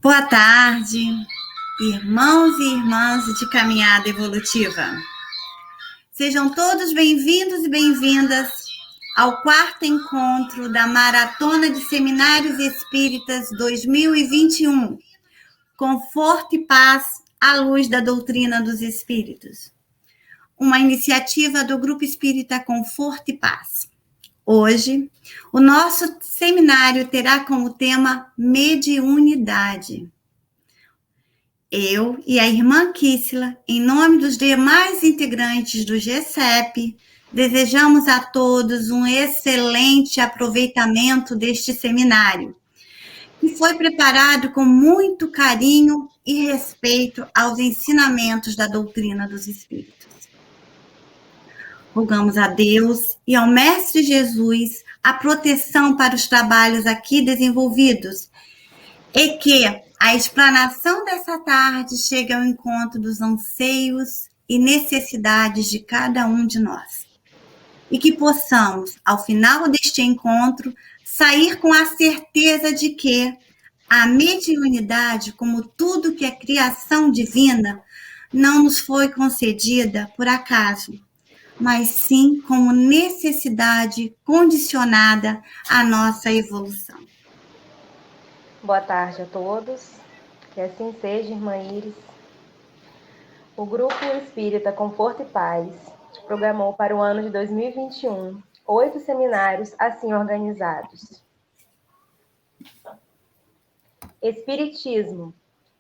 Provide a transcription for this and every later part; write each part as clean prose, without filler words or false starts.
Boa tarde, irmãos e irmãs de caminhada evolutiva. Sejam todos bem-vindos e bem-vindas ao quarto encontro da Maratona de Seminários Espíritas 2021, Conforto e Paz à luz da doutrina dos Espíritos. Uma iniciativa do Grupo Espírita Conforto e Paz. Hoje, o nosso seminário terá como tema mediunidade. Eu e a irmã Kíssila, em nome dos demais integrantes do GCEP, desejamos a todos um excelente aproveitamento deste seminário, que foi preparado com muito carinho e respeito aos ensinamentos da doutrina dos Espíritos. Rogamos a Deus e ao Mestre Jesus a proteção para os trabalhos aqui desenvolvidos e que a explanação dessa tarde chegue ao encontro dos anseios e necessidades de cada um de nós. E que possamos, ao final deste encontro, sair com a certeza de que a mediunidade, como tudo que é criação divina, não nos foi concedida por acaso, mas sim como necessidade condicionada à nossa evolução. Boa tarde a todos, que assim seja, irmã Iris. O Grupo Espírita Conforto e Paz programou para o ano de 2021 8 seminários assim organizados. Espiritismo,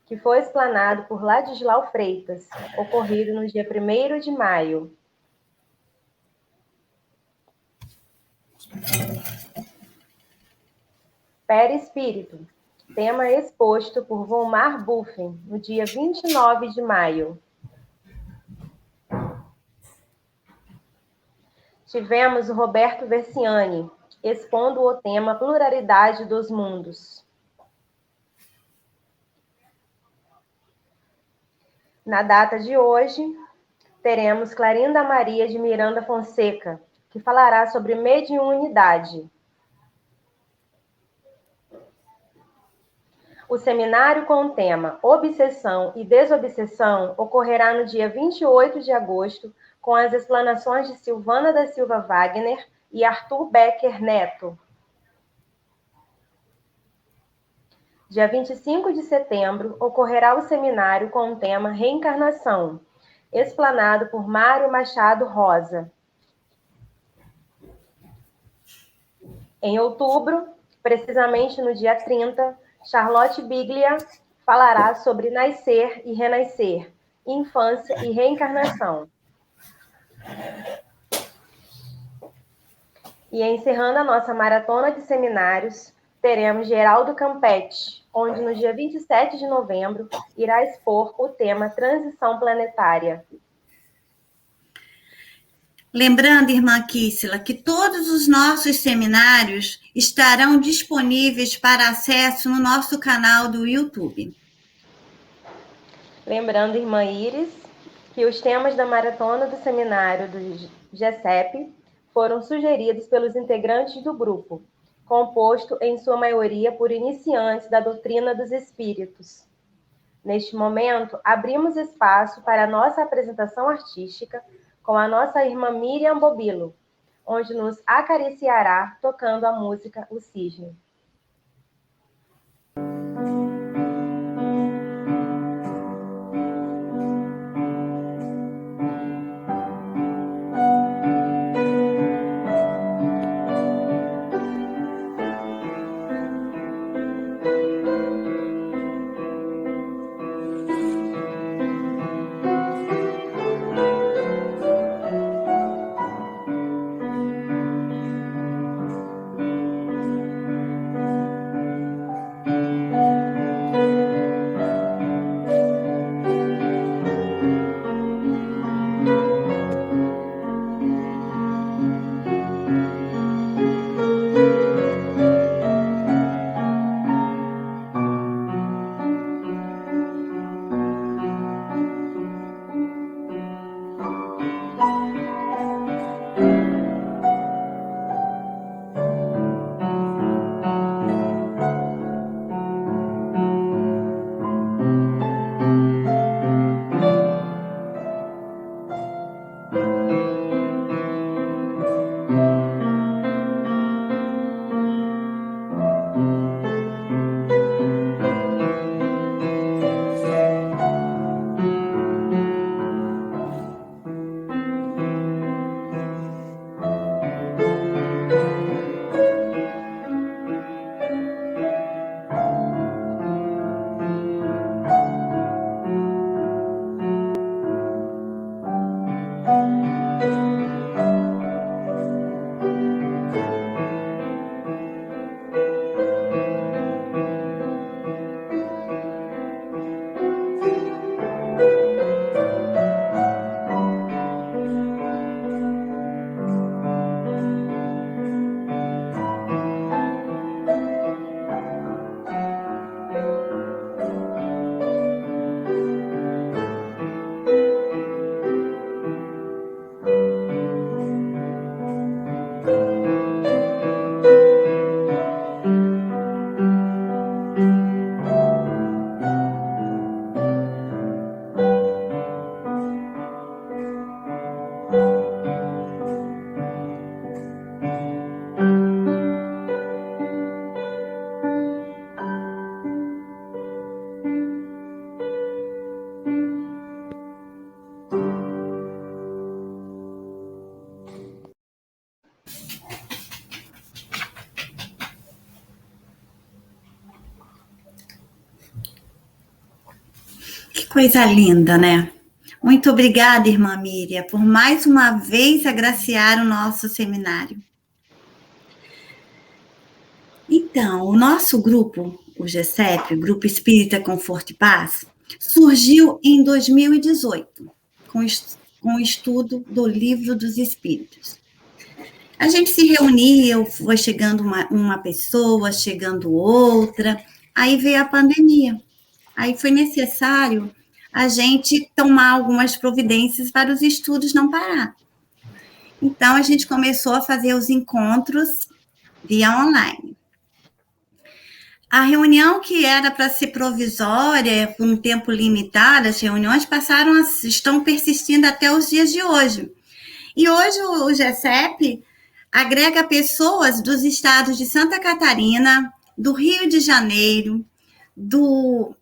que foi explanado por Ladislau Freitas, ocorrido no dia 1º de maio. Perispírito, tema exposto por Volmar Buffen, no dia 29 de maio. Tivemos o Roberto Versiani, expondo o tema Pluralidade dos Mundos. Na data de hoje, teremos Clarinda Maria de Miranda Fonseca, que falará sobre mediunidade. O seminário com o tema Obsessão e Desobsessão ocorrerá no dia 28 de agosto, com as explanações de Silvana da Silva Wagner e Arthur Becker Neto. Dia 25 de setembro, ocorrerá o seminário com o tema Reencarnação, explanado por Mário Machado Rosa. Em outubro, precisamente no dia 30, Charlotte Biglia falará sobre nascer e renascer, infância e reencarnação. E encerrando a nossa maratona de seminários, teremos Geraldo Campetti, onde no dia 27 de novembro irá expor o tema Transição Planetária. Lembrando, irmã Kíssila, que todos os nossos seminários estarão disponíveis para acesso no nosso canal do YouTube. Lembrando, irmã Iris, que os temas da maratona do seminário do GCEP foram sugeridos pelos integrantes do grupo, composto em sua maioria por iniciantes da doutrina dos espíritos. Neste momento, abrimos espaço para a nossa apresentação artística com a nossa irmã Miriam Bobilo, onde nos acariciará tocando a música O Cisne. Coisa linda, né? Muito obrigada, irmã Miriam, por mais uma vez agraciar o nosso seminário. Então, o nosso grupo, o GESEP, o Grupo Espírita Conforto e Paz, surgiu em 2018, com o estudo do Livro dos Espíritos. A gente se reunia, foi chegando uma pessoa, chegando outra, aí veio a pandemia. Aí foi necessário a gente tomar algumas providências para os estudos não parar. Então, a gente começou a fazer os encontros via online. A reunião que era para ser provisória, por um tempo limitado, as reuniões estão persistindo até os dias de hoje. E hoje o GESEP agrega pessoas dos estados de Santa Catarina, do Rio de Janeiro, do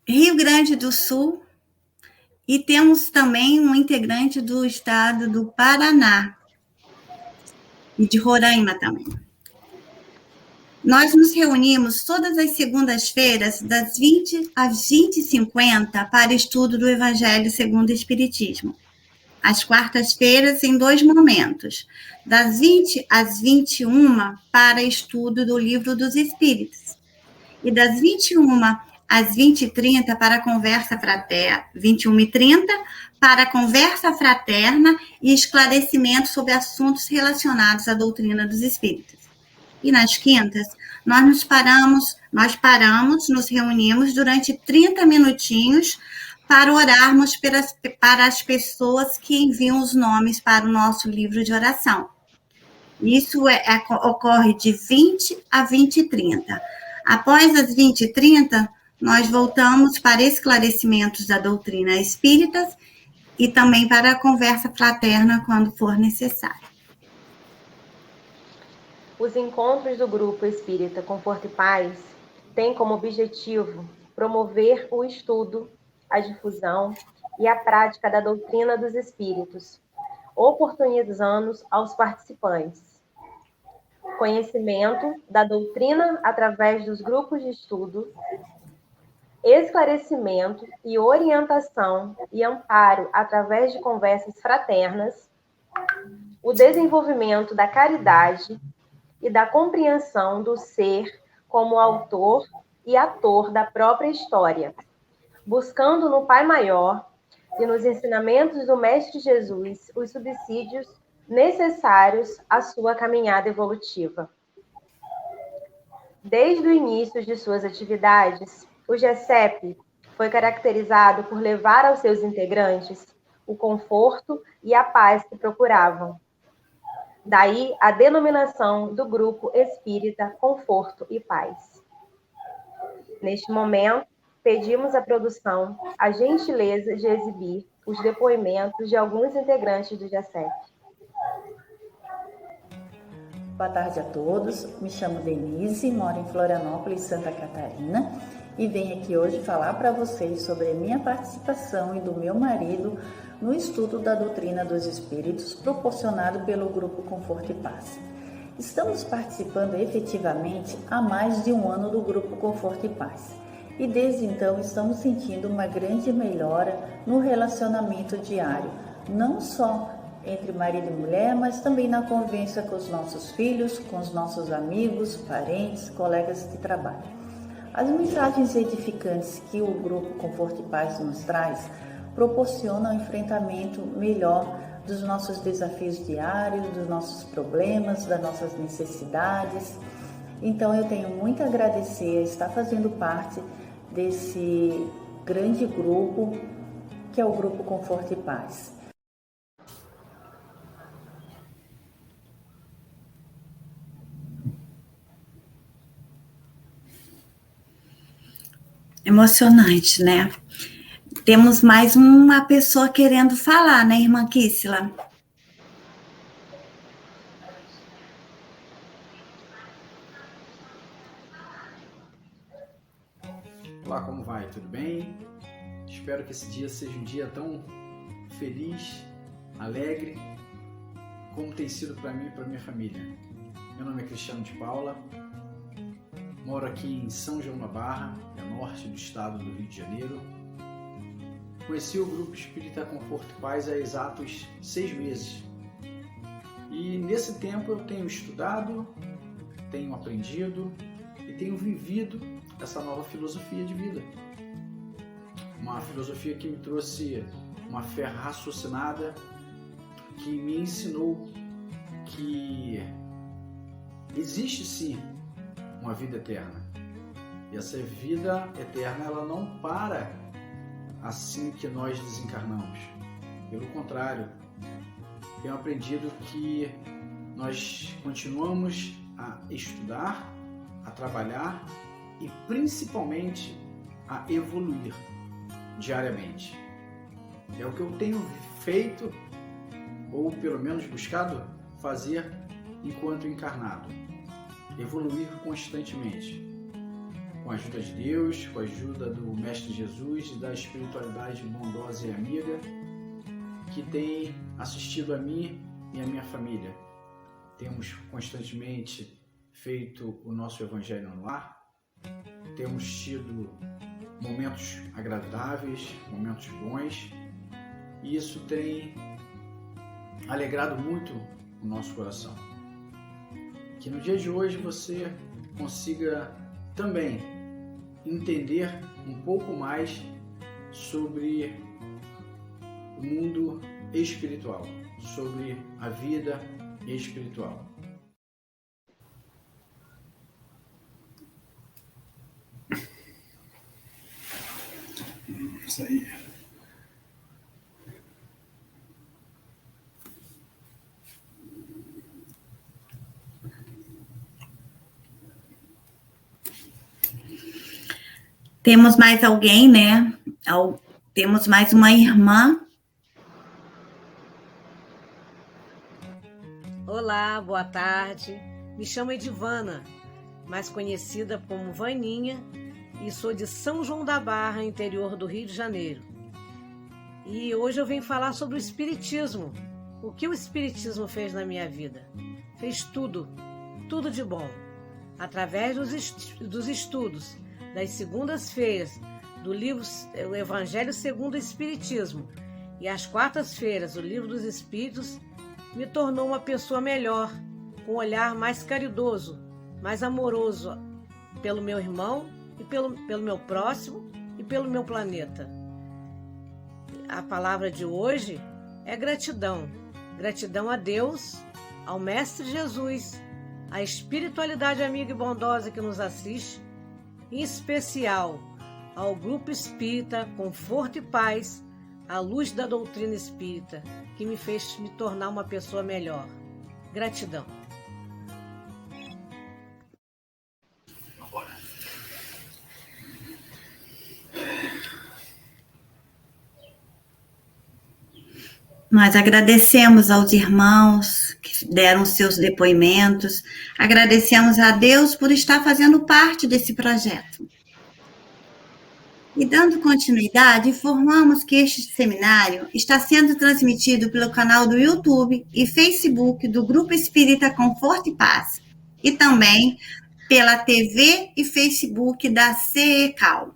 Rio Grande do Sul, e temos também um integrante do estado do Paraná e de Roraima também. Nós nos reunimos todas as segundas-feiras, das 20 às 20h50, para estudo do Evangelho segundo o Espiritismo. Às quartas-feiras, em 2 momentos, das 20 às 21h, para estudo do Livro dos Espíritos. E das 21h às 20h30, para conversa fraterna, 21h30, para conversa fraterna e esclarecimento sobre assuntos relacionados à doutrina dos Espíritos. E nas quintas, nós paramos, nos reunimos durante 30 minutinhos para orarmos para as pessoas que enviam os nomes para o nosso livro de oração. Isso ocorre de 20 a 20h30. Após as 20h30, nós voltamos para esclarecimentos da doutrina espírita e também para a conversa fraterna quando for necessário. Os encontros do Grupo Espírita Conforto e Paz têm como objetivo promover o estudo, a difusão e a prática da doutrina dos espíritos, oportunizando aos participantes conhecimento da doutrina através dos grupos de estudo, esclarecimento e orientação e amparo através de conversas fraternas, o desenvolvimento da caridade e da compreensão do ser como autor e ator da própria história, buscando no Pai Maior e nos ensinamentos do Mestre Jesus os subsídios necessários à sua caminhada evolutiva. Desde o início de suas atividades, o GESEP foi caracterizado por levar aos seus integrantes o conforto e a paz que procuravam. Daí a denominação do Grupo Espírita Conforto e Paz. Neste momento, pedimos à produção a gentileza de exibir os depoimentos de alguns integrantes do GESEP. Boa tarde a todos, me chamo Denise, moro em Florianópolis, Santa Catarina, e venho aqui hoje falar para vocês sobre a minha participação e do meu marido no estudo da doutrina dos espíritos proporcionado pelo Grupo Conforto e Paz. Estamos participando efetivamente há mais de 1 ano do Grupo Conforto e Paz e desde então estamos sentindo uma grande melhora no relacionamento diário, não só entre marido e mulher, mas também na convivência com os nossos filhos, com os nossos amigos, parentes, colegas de trabalho. As mensagens edificantes que o Grupo Conforto e Paz nos traz proporcionam um enfrentamento melhor dos nossos desafios diários, dos nossos problemas, das nossas necessidades. Então eu tenho muito a agradecer a estar fazendo parte desse grande grupo que é o Grupo Conforto e Paz. Emocionante, né? Temos mais uma pessoa querendo falar, né, irmã Kíssila? Olá, como vai? Tudo bem? Espero que esse dia seja um dia tão feliz, alegre, como tem sido para mim e para minha família. Meu nome é Cristiano de Paula, moro aqui em São João da Barra, é norte do estado do Rio de Janeiro. conheci o Grupo Espírita Conforto e Paz há exatos 6 meses. E nesse tempo eu tenho estudado, tenho aprendido e tenho vivido essa nova filosofia de vida. Uma filosofia que me trouxe uma fé raciocinada, que me ensinou que existe sim uma vida eterna. E essa vida eterna ela não para assim que nós desencarnamos. Pelo contrário, tenho aprendido que nós continuamos a estudar, a trabalhar e principalmente a evoluir diariamente. É o que eu tenho feito, ou pelo menos buscado fazer enquanto encarnado. Evoluir constantemente. Com a ajuda de Deus, com a ajuda do Mestre Jesus e da espiritualidade bondosa e amiga que tem assistido a mim e a minha família. Temos constantemente feito o nosso Evangelho no lar, temos tido momentos agradáveis, momentos bons, e isso tem alegrado muito o nosso coração. Que no dia de hoje você consiga também entender um pouco mais sobre o mundo espiritual, sobre a vida espiritual. Isso aí. Temos mais alguém, né? Temos mais uma irmã. Olá, boa tarde. Me chamo Edivana, mais conhecida como Vaninha, e sou de São João da Barra, interior do Rio de Janeiro. E hoje eu venho falar sobre o Espiritismo. O que o Espiritismo fez na minha vida? Fez tudo de bom. Através dos estudos das segundas-feiras do livro O Evangelho segundo o Espiritismo e às quartas-feiras o Livro dos Espíritos, me tornou uma pessoa melhor, com um olhar mais caridoso, mais amoroso pelo meu irmão e pelo meu próximo e pelo meu planeta. A palavra de hoje é gratidão. Gratidão a Deus, ao Mestre Jesus, à espiritualidade amiga e bondosa que nos assiste, em especial ao Grupo Espírita Conforto e Paz, à luz da doutrina espírita, que me fez me tornar uma pessoa melhor. Gratidão. Nós agradecemos aos irmãos que deram seus depoimentos, agradecemos a Deus por estar fazendo parte desse projeto. E dando continuidade, informamos que este seminário está sendo transmitido pelo canal do YouTube e Facebook do Grupo Espírita Conforto e Paz, e também pela TV e Facebook da CECAL.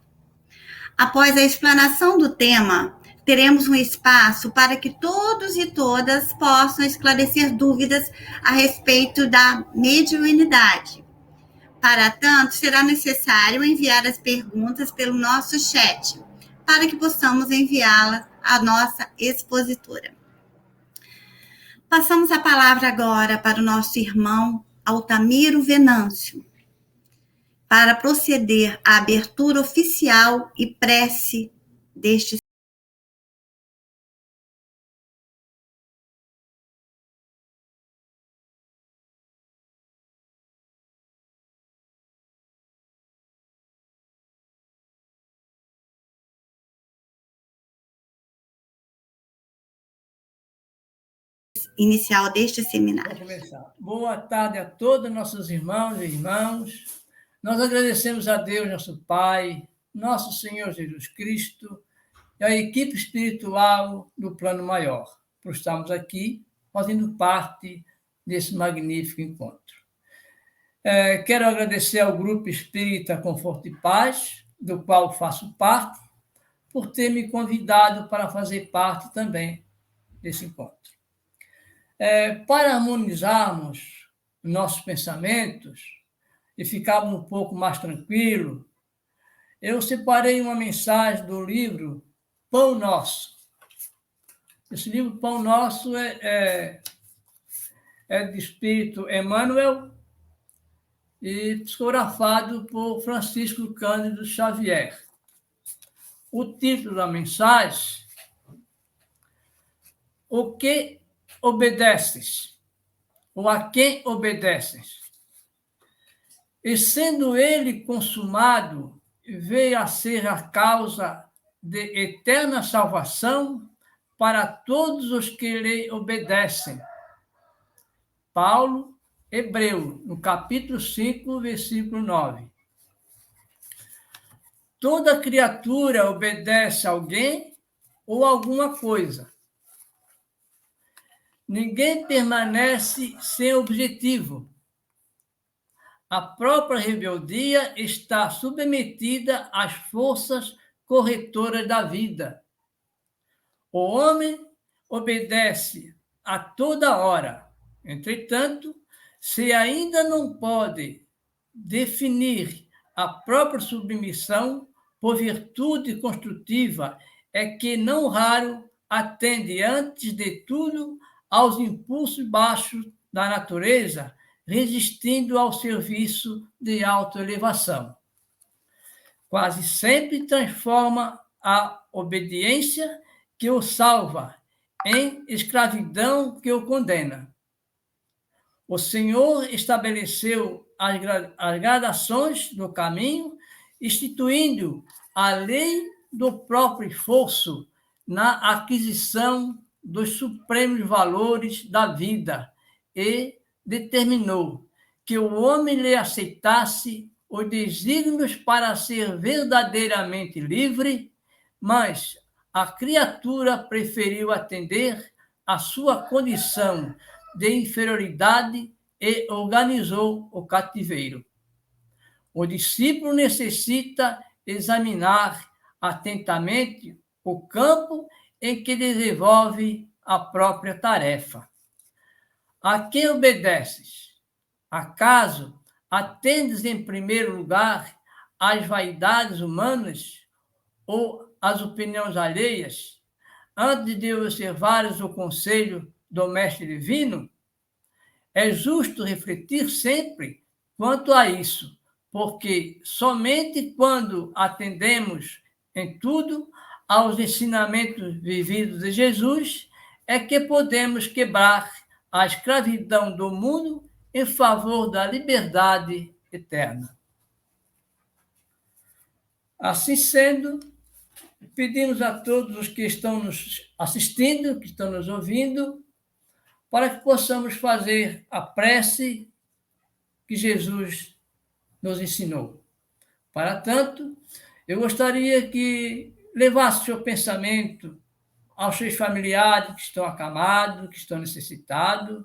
Após a explanação do tema, teremos um espaço para que todos e todas possam esclarecer dúvidas a respeito da mediunidade. Para tanto, será necessário enviar as perguntas pelo nosso chat, para que possamos enviá-las à nossa expositora. Passamos a palavra agora para o nosso irmão Altamiro Venâncio, para proceder à abertura oficial e prece deste inicial deste seminário. Vamos começar. Boa tarde a todos nossos irmãos e irmãs. Nós agradecemos a Deus, nosso Pai, nosso Senhor Jesus Cristo e a equipe espiritual do Plano Maior, por estarmos aqui fazendo parte desse magnífico encontro. Quero agradecer ao Grupo Espírita Conforto e Paz, do qual faço parte, por ter me convidado para fazer parte também desse encontro. Para harmonizarmos nossos pensamentos e ficarmos um pouco mais tranquilos, eu separei uma mensagem do livro Pão Nosso. Esse livro Pão Nosso é de espírito Emmanuel e psicografado por Francisco Cândido Xavier. O título da mensagem: O que obedeces? Ou a quem obedeces? E sendo ele consumado, veio a ser a causa de eterna salvação para todos os que lhe obedecem. Paulo, Hebreu, no capítulo 5, versículo 9. Toda criatura obedece a alguém ou alguma coisa. Ninguém permanece sem objetivo. A própria rebeldia está submetida às forças corretoras da vida. O homem obedece a toda hora. Entretanto, se ainda não pode definir a própria submissão por virtude construtiva, é que não raro atende antes de tudo aos impulsos baixos da natureza, resistindo ao serviço de autoelevação. Quase sempre transforma a obediência que o salva em escravidão que o condena. O Senhor estabeleceu as gradações do caminho, instituindo a lei do próprio esforço na aquisição dos supremos valores da vida e determinou que o homem lhe aceitasse os desígnios para ser verdadeiramente livre, mas a criatura preferiu atender à sua condição de inferioridade e organizou o cativeiro. O discípulo necessita examinar atentamente o campo em que desenvolve a própria tarefa. A quem obedeces? Acaso atendes em primeiro lugar às vaidades humanas ou às opiniões alheias, antes de observares o conselho do Mestre Divino? É justo refletir sempre quanto a isso, porque somente quando atendemos em tudo aos ensinamentos vividos de Jesus é que podemos quebrar a escravidão do mundo em favor da liberdade eterna. Assim sendo, pedimos a todos os que estão nos assistindo, que estão nos ouvindo, para que possamos fazer a prece que Jesus nos ensinou. Para tanto, eu gostaria que levasse seu pensamento aos seus familiares que estão acamados, que estão necessitados,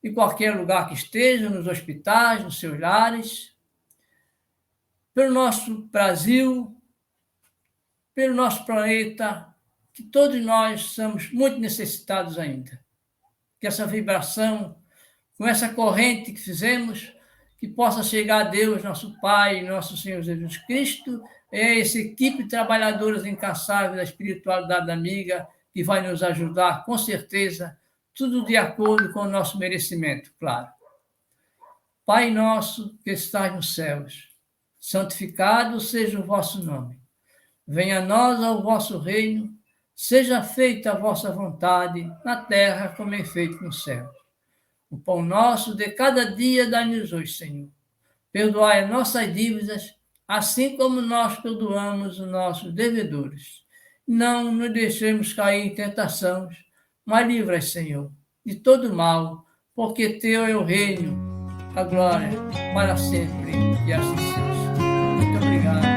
em qualquer lugar que estejam, nos hospitais, nos seus lares, pelo nosso Brasil, pelo nosso planeta, que todos nós somos muito necessitados ainda. Que essa vibração, com essa corrente que fizemos, que possa chegar a Deus, nosso Pai, nosso Senhor Jesus Cristo, é essa equipe de trabalhadores incansáveis da espiritualidade amiga que vai nos ajudar, com certeza, tudo de acordo com o nosso merecimento, claro. Pai nosso que estás nos céus, santificado seja o vosso nome. Venha a nós o vosso reino, seja feita a vossa vontade, na terra como é feito no céu. O pão nosso de cada dia dai-nos hoje, Senhor. Perdoai as nossas dívidas, assim como nós perdoamos os nossos devedores. Não nos deixemos cair em tentações, mas livra-nos, Senhor, de todo mal, porque teu é o reino, a glória, para sempre, e assim seja. Muito obrigado.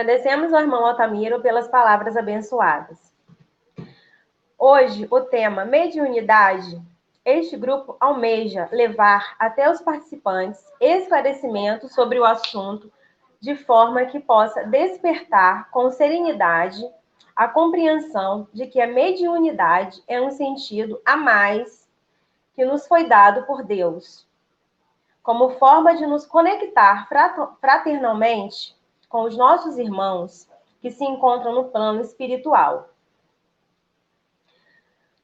Agradecemos ao irmão Altamiro pelas palavras abençoadas. Hoje, o tema mediunidade. Este grupo almeja levar até os participantes esclarecimentos sobre o assunto, de forma que possa despertar com serenidade a compreensão de que a mediunidade é um sentido a mais que nos foi dado por Deus, como forma de nos conectar fraternalmente com os nossos irmãos que se encontram no plano espiritual.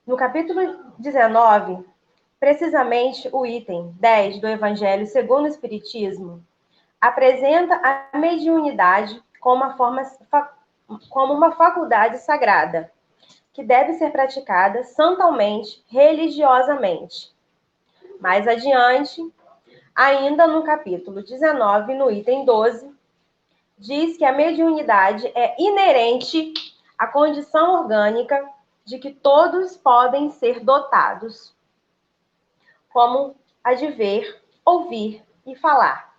No capítulo 19, precisamente o item 10 do Evangelho segundo o Espiritismo, apresenta a mediunidade como uma faculdade sagrada, que deve ser praticada santalmente, religiosamente. Mais adiante, ainda no capítulo 19, no item 12, diz que a mediunidade é inerente à condição orgânica de que todos podem ser dotados, como a de ver, ouvir e falar.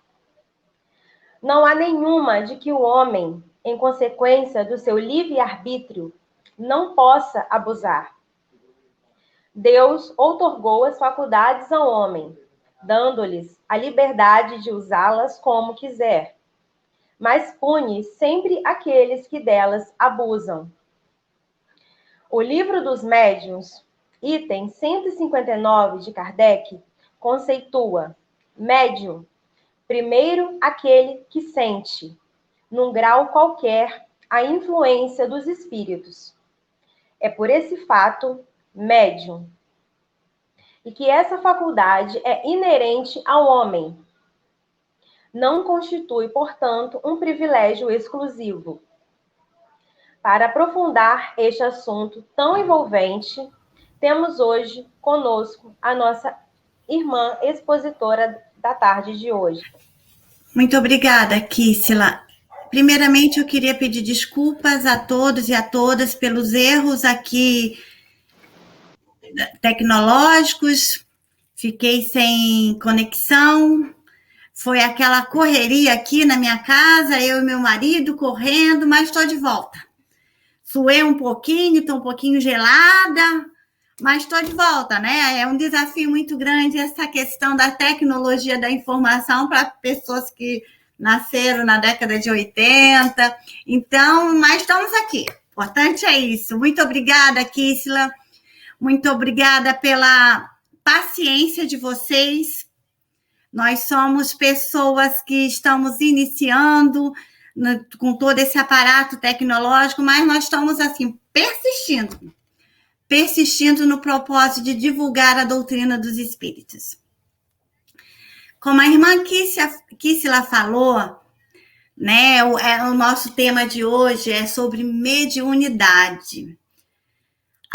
Não há nenhuma de que o homem, em consequência do seu livre-arbítrio, não possa abusar. Deus outorgou as faculdades ao homem, dando-lhes a liberdade de usá-las como quiser, mas pune sempre aqueles que delas abusam. O Livro dos Médiuns, item 159 de Kardec, conceitua médium, primeiro aquele que sente, num grau qualquer, a influência dos espíritos. É por esse fato médium, e que essa faculdade é inerente ao homem. Não constitui, portanto, um privilégio exclusivo. Para aprofundar este assunto tão envolvente, temos hoje conosco a nossa irmã expositora da tarde de hoje. Muito obrigada, Kíssila. Primeiramente, eu queria pedir desculpas a todos e a todas pelos erros aqui tecnológicos. Fiquei sem conexão. Foi aquela correria aqui na minha casa, eu e meu marido correndo, mas estou de volta. Suei um pouquinho, estou um pouquinho gelada, mas estou de volta, né? É um desafio muito grande essa questão da tecnologia da informação para pessoas que nasceram na década de 80. Então, mas estamos aqui. O importante é isso. Muito obrigada, Kíssila. Muito obrigada pela paciência de vocês. Nós somos pessoas que estamos iniciando com todo esse aparato tecnológico, mas nós estamos, assim, persistindo no propósito de divulgar a doutrina dos espíritos. Como a irmã Kíssila falou, né, o nosso tema de hoje é sobre mediunidade.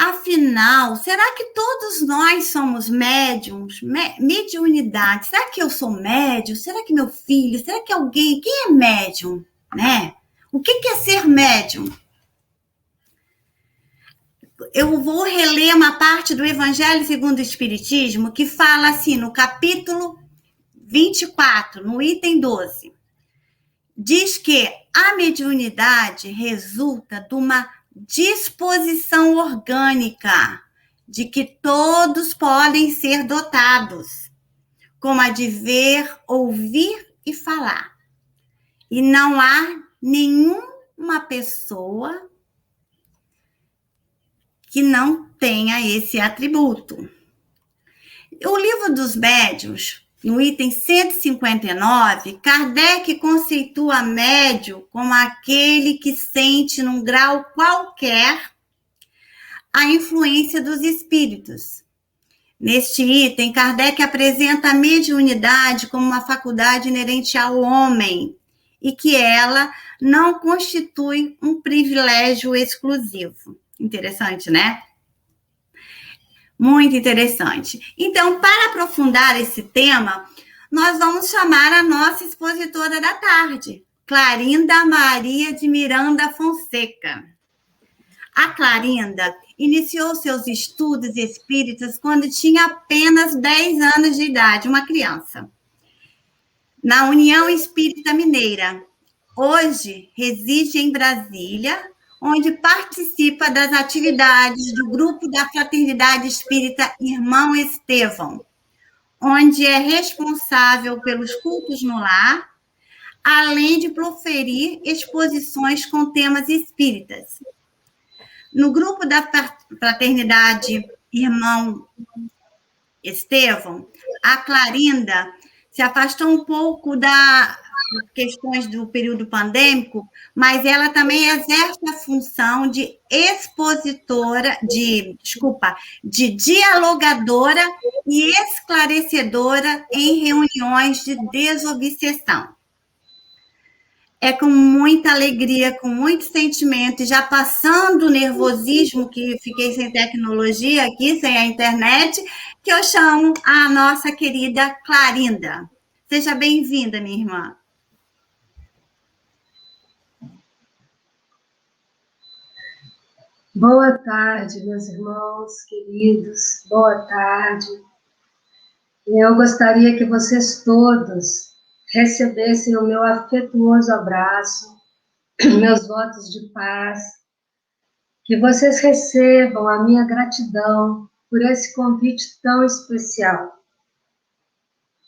Afinal, será que todos nós somos médiums? Mediunidade. Será que eu sou médium? Será que meu filho? Será que alguém? Quem é médium? Né? O que é ser médium? Eu vou reler uma parte do Evangelho segundo o Espiritismo que fala assim, no capítulo 24, no item 12. Diz que a mediunidade resulta de uma disposição orgânica de que todos podem ser dotados, como a de ver, ouvir e falar. E não há nenhuma pessoa que não tenha esse atributo. O Livro dos Médiuns, no item 159, Kardec conceitua médium como aquele que sente num grau qualquer a influência dos espíritos. Neste item, Kardec apresenta a mediunidade como uma faculdade inerente ao homem e que ela não constitui um privilégio exclusivo. Interessante, né? Muito interessante. Então, para aprofundar esse tema, nós vamos chamar a nossa expositora da tarde, Clarinda Maria de Miranda Fonseca. A Clarinda iniciou seus estudos espíritas quando tinha apenas 10 anos de idade, uma criança, na União Espírita Mineira, Hoje reside em Brasília, onde participa das atividades do grupo da Fraternidade Espírita Irmão Estevão, onde é responsável pelos cultos no lar, além de proferir exposições com temas espíritas. No grupo da Fraternidade Irmão Estevão, a Clarinda se afastou um pouco das questões do período pandêmico, mas ela também exerce a função de expositora, de dialogadora e esclarecedora em reuniões de desobsessão. É com muita alegria, com muito sentimento, já passando o nervosismo, que fiquei sem tecnologia aqui, sem a internet, que eu chamo a nossa querida Clarinda. Seja bem-vinda, minha irmã. Boa tarde, meus irmãos queridos, boa tarde. Eu gostaria que vocês todos recebessem o meu afetuoso abraço, meus votos de paz, que vocês recebam a minha gratidão por esse convite tão especial.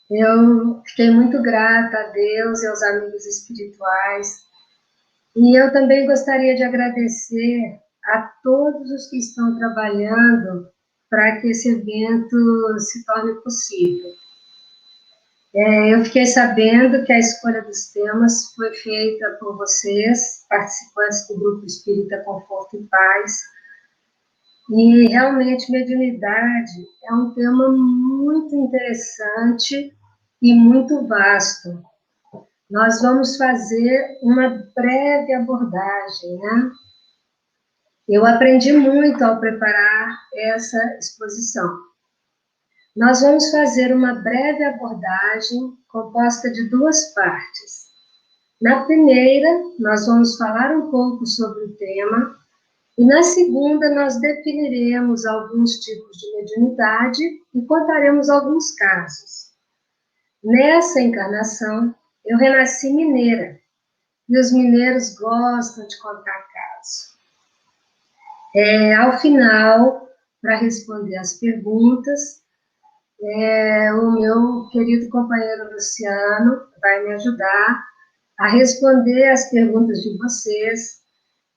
Eu fiquei muito grata a Deus e aos amigos espirituais, e eu também gostaria de agradecer a todos os que estão trabalhando para que esse evento se torne possível. Eu fiquei sabendo que a escolha dos temas foi feita por vocês, participantes do Grupo Espírita Conforto e Paz, e realmente mediunidade é um tema muito interessante e muito vasto. Nós vamos fazer uma breve abordagem, né? Eu aprendi muito ao preparar essa exposição. Nós vamos fazer uma breve abordagem composta de duas partes. Na primeira, nós vamos falar um pouco sobre o tema, e na segunda, nós definiremos alguns tipos de mediunidade e contaremos alguns casos. Nessa encarnação, eu renasci mineira, e os mineiros gostam de contar casos. Ao final, para responder as perguntas, o meu querido companheiro Luciano vai me ajudar a responder as perguntas de vocês,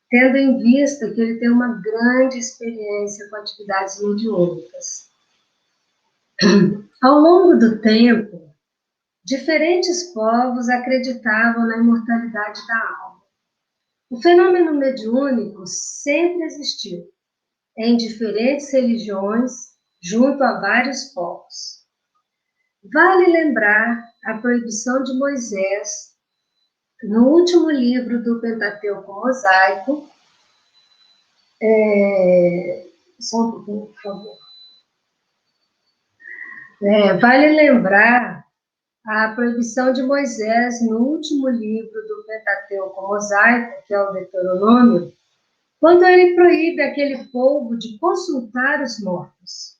tendo em vista que ele tem uma grande experiência com atividades mediúnicas. Ao longo do tempo, diferentes povos acreditavam na imortalidade da alma. O fenômeno mediúnico sempre existiu, em diferentes religiões, junto a vários povos. Vale lembrar a proibição de Moisés, no último livro do Pentateuco Mosaico. Só um pouquinho, por favor. Vale lembrar a proibição de Moisés no último livro do Pentateuco Mosaico, que é o Deuteronômio, quando ele proíbe aquele povo de consultar os mortos.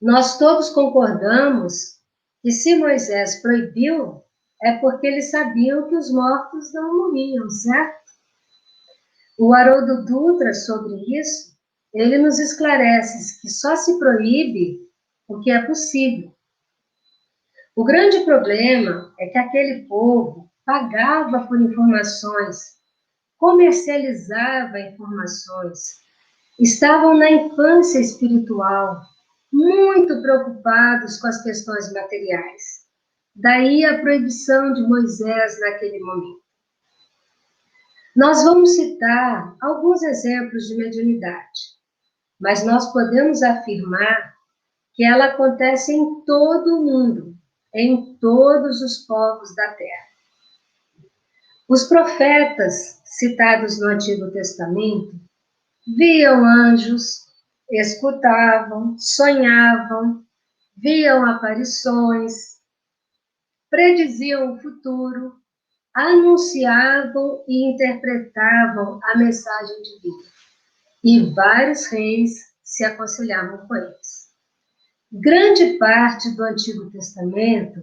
Nós todos concordamos que se Moisés proibiu, é porque eles sabiam que os mortos não morriam, certo? O Haroldo Dutra, sobre isso, ele nos esclarece que só se proíbe o que é possível. O grande problema é que aquele povo pagava por informações, comercializava informações, estavam na infância espiritual, muito preocupados com as questões materiais. Daí a proibição de Moisés naquele momento. Nós vamos citar alguns exemplos de mediunidade, mas nós podemos afirmar que ela acontece em todo o mundo, em todos os povos da Terra. Os profetas citados no Antigo Testamento viam anjos, escutavam, sonhavam, viam aparições, prediziam o futuro, anunciavam e interpretavam a mensagem divina. E vários reis se aconselhavam com eles. Grande parte do Antigo Testamento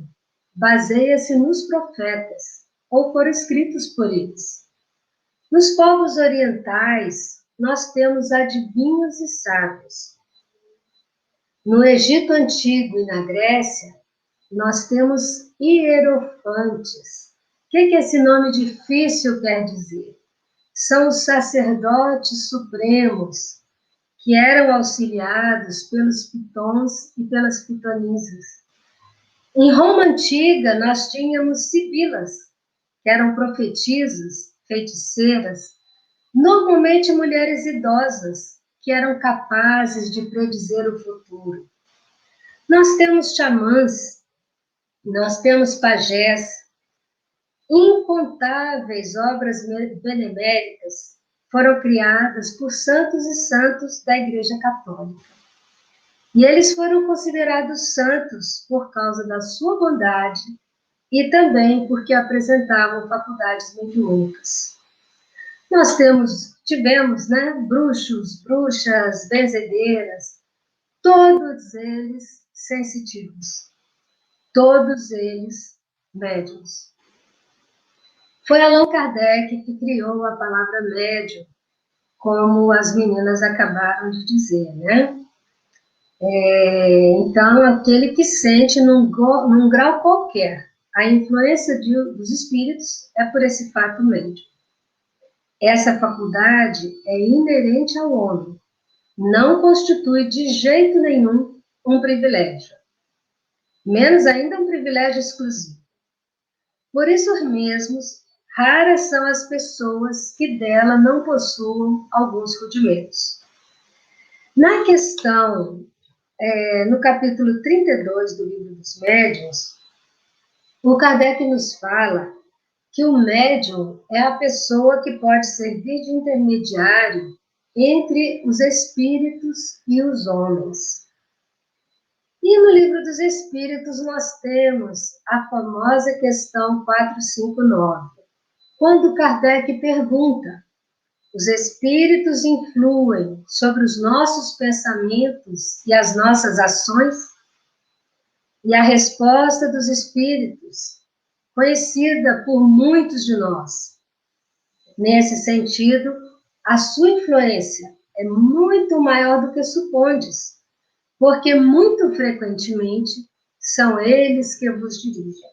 baseia-se nos profetas, ou foram escritos por eles. Nos povos orientais, nós temos adivinhos e sábios. No Egito Antigo e na Grécia, nós temos hierofantes. O que esse nome difícil quer dizer? São os sacerdotes supremos, que eram auxiliados pelos pitons e pelas pitonisas. Em Roma Antiga, nós tínhamos sibilas, que eram profetisas, feiticeiras, normalmente mulheres idosas, que eram capazes de predizer o futuro. Nós temos xamãs, nós temos pajés, incontáveis obras beneméritas foram criadas por santos e santos da Igreja Católica. E eles foram considerados santos por causa da sua bondade e também porque apresentavam faculdades mediúnicas. Nós tivemos, bruxos, bruxas, benzedeiras, todos eles sensitivos, todos eles médiuns. Foi Allan Kardec que criou a palavra médium, como as meninas acabaram de dizer, né? Então, aquele que sente num grau qualquer a influência dos espíritos é por esse fato médium. Essa faculdade é inerente ao homem, não constitui de jeito nenhum um privilégio, menos ainda um privilégio exclusivo. Por isso mesmos, raras são as pessoas que dela não possuam alguns rudimentos. Na questão, no capítulo 32 do Livro dos Médiuns, o Kardec nos fala que o médium é a pessoa que pode servir de intermediário entre os espíritos e os homens. E no Livro dos Espíritos nós temos a famosa questão 459, quando Kardec pergunta: os espíritos influem sobre os nossos pensamentos e as nossas ações? E a resposta dos espíritos, conhecida por muitos de nós. Nesse sentido, a sua influência é muito maior do que supondes, porque muito frequentemente são eles que vos dirigem.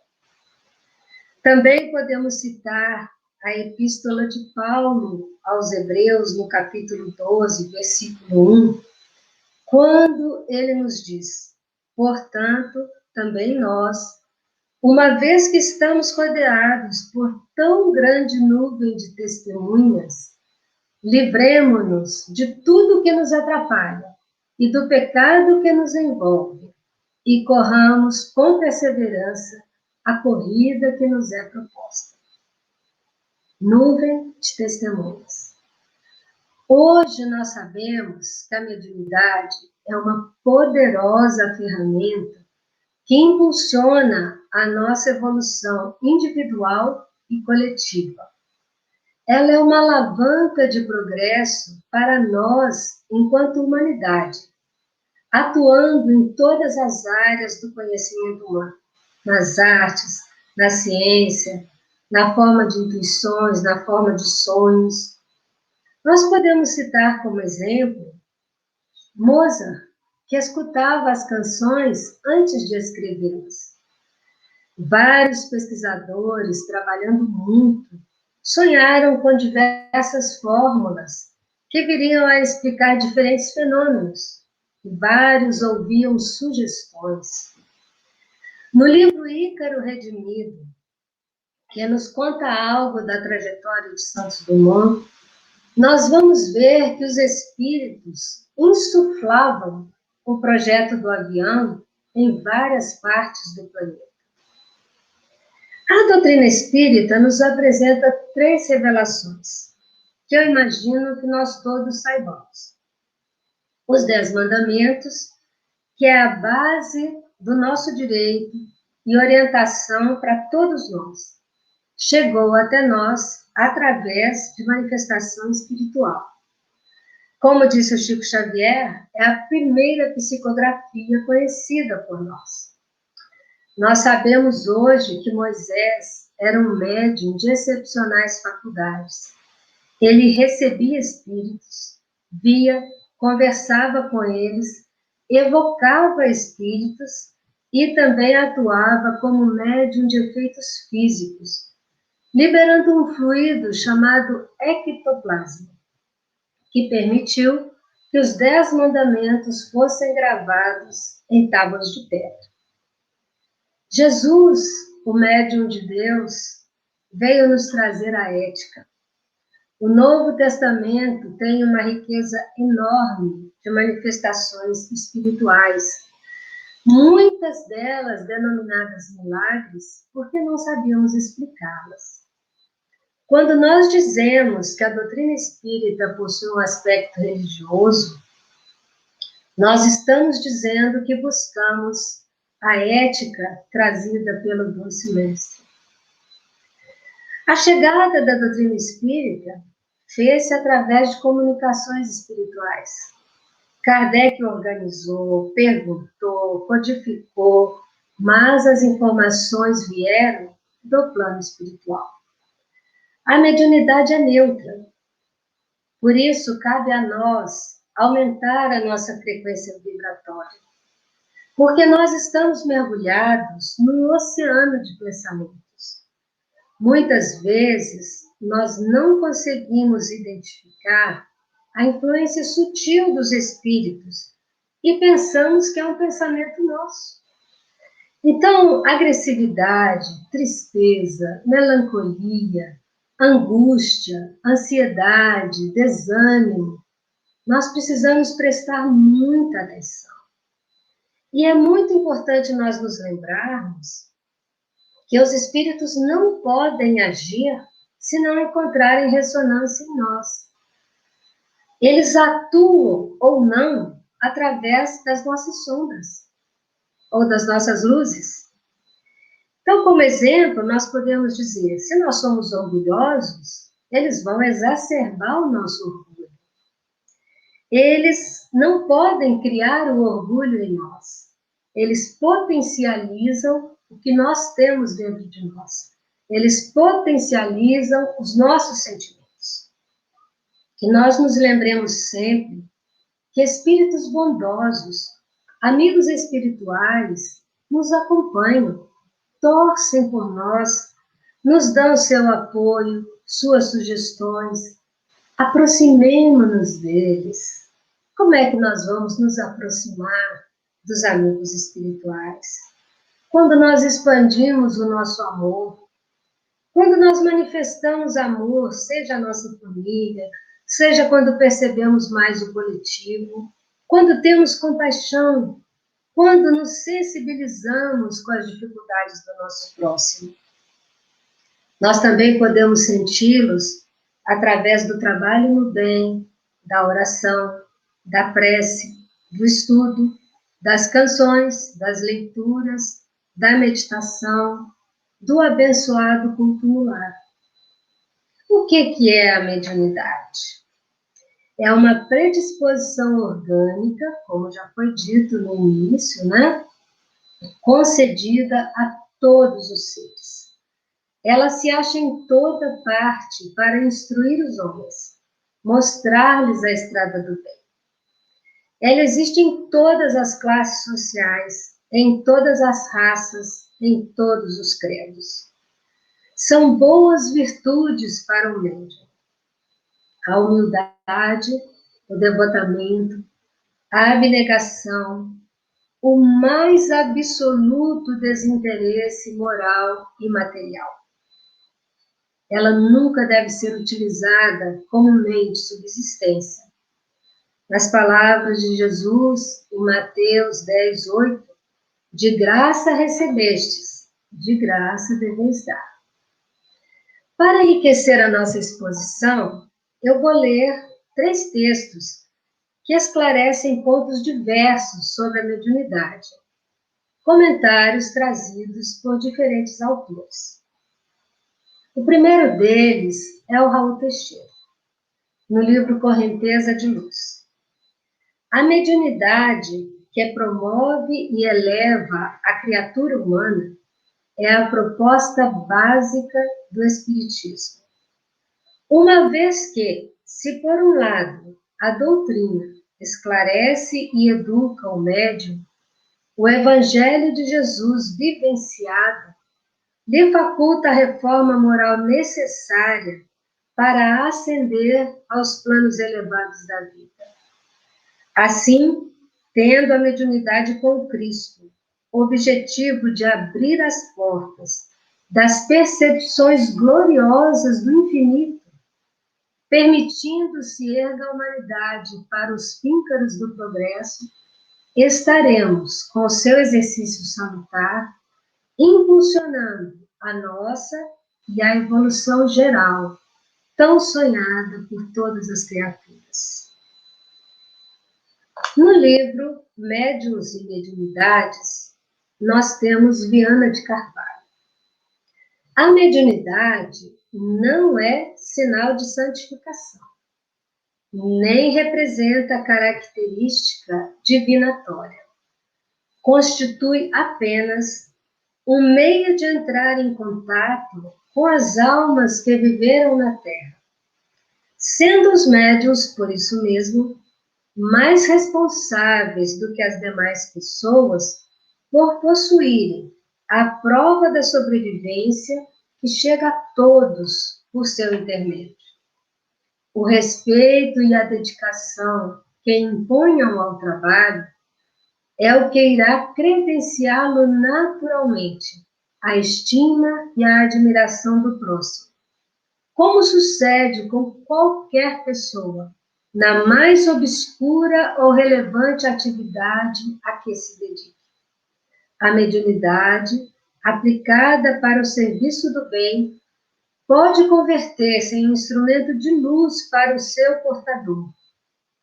Também podemos citar a Epístola de Paulo aos Hebreus, no capítulo 12, versículo 1, quando ele nos diz: portanto, também nós, uma vez que estamos rodeados por tão grande nuvem de testemunhas, livremo-nos de tudo que nos atrapalha e do pecado que nos envolve, e corramos com perseverança a corrida que nos é proposta. Nuvem de testemunhas. Hoje nós sabemos que a mediunidade é uma poderosa ferramenta que impulsiona a nossa evolução individual e coletiva. Ela é uma alavanca de progresso para nós enquanto humanidade, atuando em todas as áreas do conhecimento humano, nas artes, na ciência, na forma de intuições, na forma de sonhos. Nós podemos citar como exemplo Mozart, que escutava as canções antes de escrevê-las. Vários pesquisadores, trabalhando muito, sonharam com diversas fórmulas que viriam a explicar diferentes fenômenos, e vários ouviam sugestões. No livro Ícaro Redimido, que nos conta algo da trajetória de Santos Dumont, nós vamos ver que os espíritos insuflavam o projeto do avião em várias partes do planeta. A doutrina espírita nos apresenta 3 revelações, que eu imagino que nós todos saibamos. Os 10 mandamentos, que é a base do nosso direito e orientação para todos nós, chegou até nós através de manifestação espiritual. Como disse o Chico Xavier, é a primeira psicografia conhecida por nós. Nós sabemos hoje que Moisés era um médium de excepcionais faculdades. Ele recebia espíritos, via, conversava com eles, evocava espíritos e também atuava como médium de efeitos físicos, liberando um fluido chamado ectoplasma, que permitiu que os 10 mandamentos fossem gravados em tábuas de pedra. Jesus, o médium de Deus, veio nos trazer a ética. O Novo Testamento tem uma riqueza enorme de manifestações espirituais, muitas delas denominadas milagres, porque não sabíamos explicá-las. Quando nós dizemos que a doutrina espírita possui um aspecto religioso, nós estamos dizendo que buscamos a ética trazida pelo Doce Mestre. A chegada da doutrina espírita fez-se através de comunicações espirituais. Kardec organizou, perguntou, codificou, mas as informações vieram do plano espiritual. A mediunidade é neutra. Por isso, cabe a nós aumentar a nossa frequência vibratória. Porque nós estamos mergulhados num oceano de pensamentos. Muitas vezes, nós não conseguimos identificar a influência sutil dos espíritos e pensamos que é um pensamento nosso. Então, agressividade, tristeza, melancolia, angústia, ansiedade, desânimo, nós precisamos prestar muita atenção. E é muito importante nós nos lembrarmos que os espíritos não podem agir se não encontrarem ressonância em nós. Eles atuam ou não através das nossas sombras ou das nossas luzes. Então, como exemplo, nós podemos dizer, se nós somos orgulhosos, eles vão exacerbar o nosso orgulho. Eles não podem criar o orgulho em nós. Eles potencializam o que nós temos dentro de nós. Eles potencializam os nossos sentimentos. Que nós nos lembremos sempre que espíritos bondosos, amigos espirituais, nos acompanham, torcem por nós, nos dão seu apoio, suas sugestões. Aproximemo-nos deles. Como é que nós vamos nos aproximar dos amigos espirituais? Quando nós expandimos o nosso amor, quando nós manifestamos amor, seja a nossa família, seja quando percebemos mais o coletivo, quando temos compaixão, quando nos sensibilizamos com as dificuldades do nosso próximo. Nós também podemos senti-los através do trabalho no bem, da oração, da prece, do estudo, das canções, das leituras, da meditação, do abençoado culto lar. O que é a mediunidade? É uma predisposição orgânica, como já foi dito no início, né? Concedida a todos os seres. Ela se acha em toda parte para instruir os homens, mostrar-lhes a estrada do bem. Ela existe em todas as classes sociais, em todas as raças, em todos os credos. São boas virtudes para o médium. A humildade, o devotamento, a abnegação, o mais absoluto desinteresse moral e material. Ela nunca deve ser utilizada como meio de subsistência. Nas palavras de Jesus, em Mateus 10:8, de graça recebestes, de graça deveis dar. Para enriquecer a nossa exposição, eu vou ler 3 textos que esclarecem pontos diversos sobre a mediunidade, comentários trazidos por diferentes autores. O primeiro deles é o Raul Teixeira, no livro Correnteza de Luz. A mediunidade que promove e eleva a criatura humana é a proposta básica do Espiritismo. Uma vez que, se por um lado a doutrina esclarece e educa o médium, o Evangelho de Jesus vivenciado lhe faculta a reforma moral necessária para ascender aos planos elevados da vida. Assim, tendo a mediunidade com Cristo, objetivo de abrir as portas das percepções gloriosas do infinito, permitindo-se erga a humanidade para os píncaros do progresso, estaremos, com o seu exercício salutar, impulsionando a nossa e a evolução geral, tão sonhada por todas as criaturas. No livro Médiuns e Mediunidades, nós temos Viana de Carvalho. A mediunidade não é sinal de santificação, nem representa característica divinatória. Constitui apenas um meio de entrar em contato com as almas que viveram na Terra, sendo os médiuns, por isso mesmo, mais responsáveis do que as demais pessoas por possuírem a prova da sobrevivência que chega a todos por seu intermédio. O respeito e a dedicação que imponham ao trabalho é o que irá credenciá-lo naturalmente à estima e à admiração do próximo, como sucede com qualquer pessoa na mais obscura ou relevante atividade a que se dedique. A mediunidade, aplicada para o serviço do bem, pode converter-se em um instrumento de luz para o seu portador,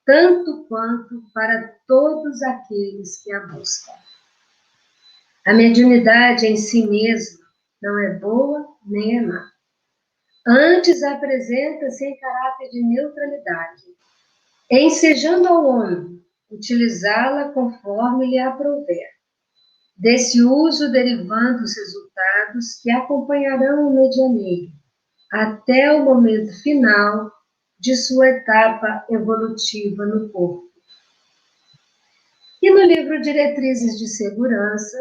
tanto quanto para todos aqueles que a buscam. A mediunidade em si mesma não é boa nem é má. Antes apresenta-se em caráter de neutralidade, ensejando ao homem utilizá-la conforme lhe aprouver. Desse uso derivando os resultados que acompanharão o medianeiro até o momento final de sua etapa evolutiva no corpo. E no livro Diretrizes de Segurança,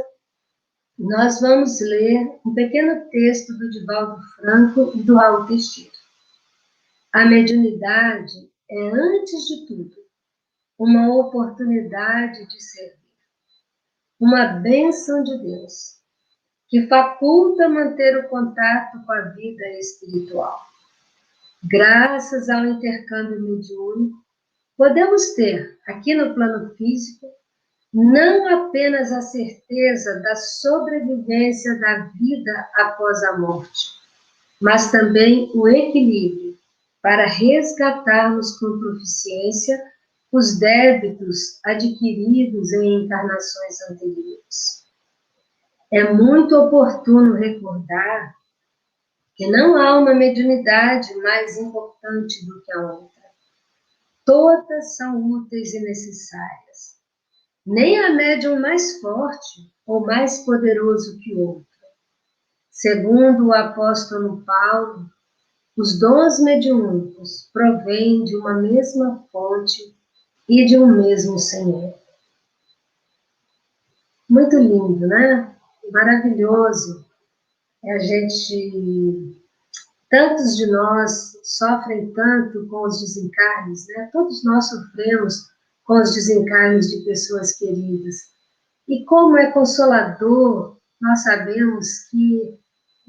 nós vamos ler um pequeno texto do Divaldo Franco e do Raul Teixeira. A mediunidade é, antes de tudo, uma oportunidade de servir, uma bênção de Deus, que faculta manter o contato com a vida espiritual. Graças ao intercâmbio mediúnico, podemos ter, aqui no plano físico, não apenas a certeza da sobrevivência da vida após a morte, mas também o equilíbrio para resgatarmos com proficiência os débitos adquiridos em encarnações anteriores. É muito oportuno recordar que não há uma mediunidade mais importante do que a outra. Todas são úteis e necessárias. Nem a médium mais forte ou mais poderoso que outra. Segundo o apóstolo Paulo, os dons mediúnicos provêm de uma mesma fonte e de um mesmo Senhor. Muito lindo, né? Maravilhoso. A gente, tantos de nós sofrem tanto com os desencarnes, né? Todos nós sofremos com os desencarnes de pessoas queridas. E como é consolador, nós sabemos que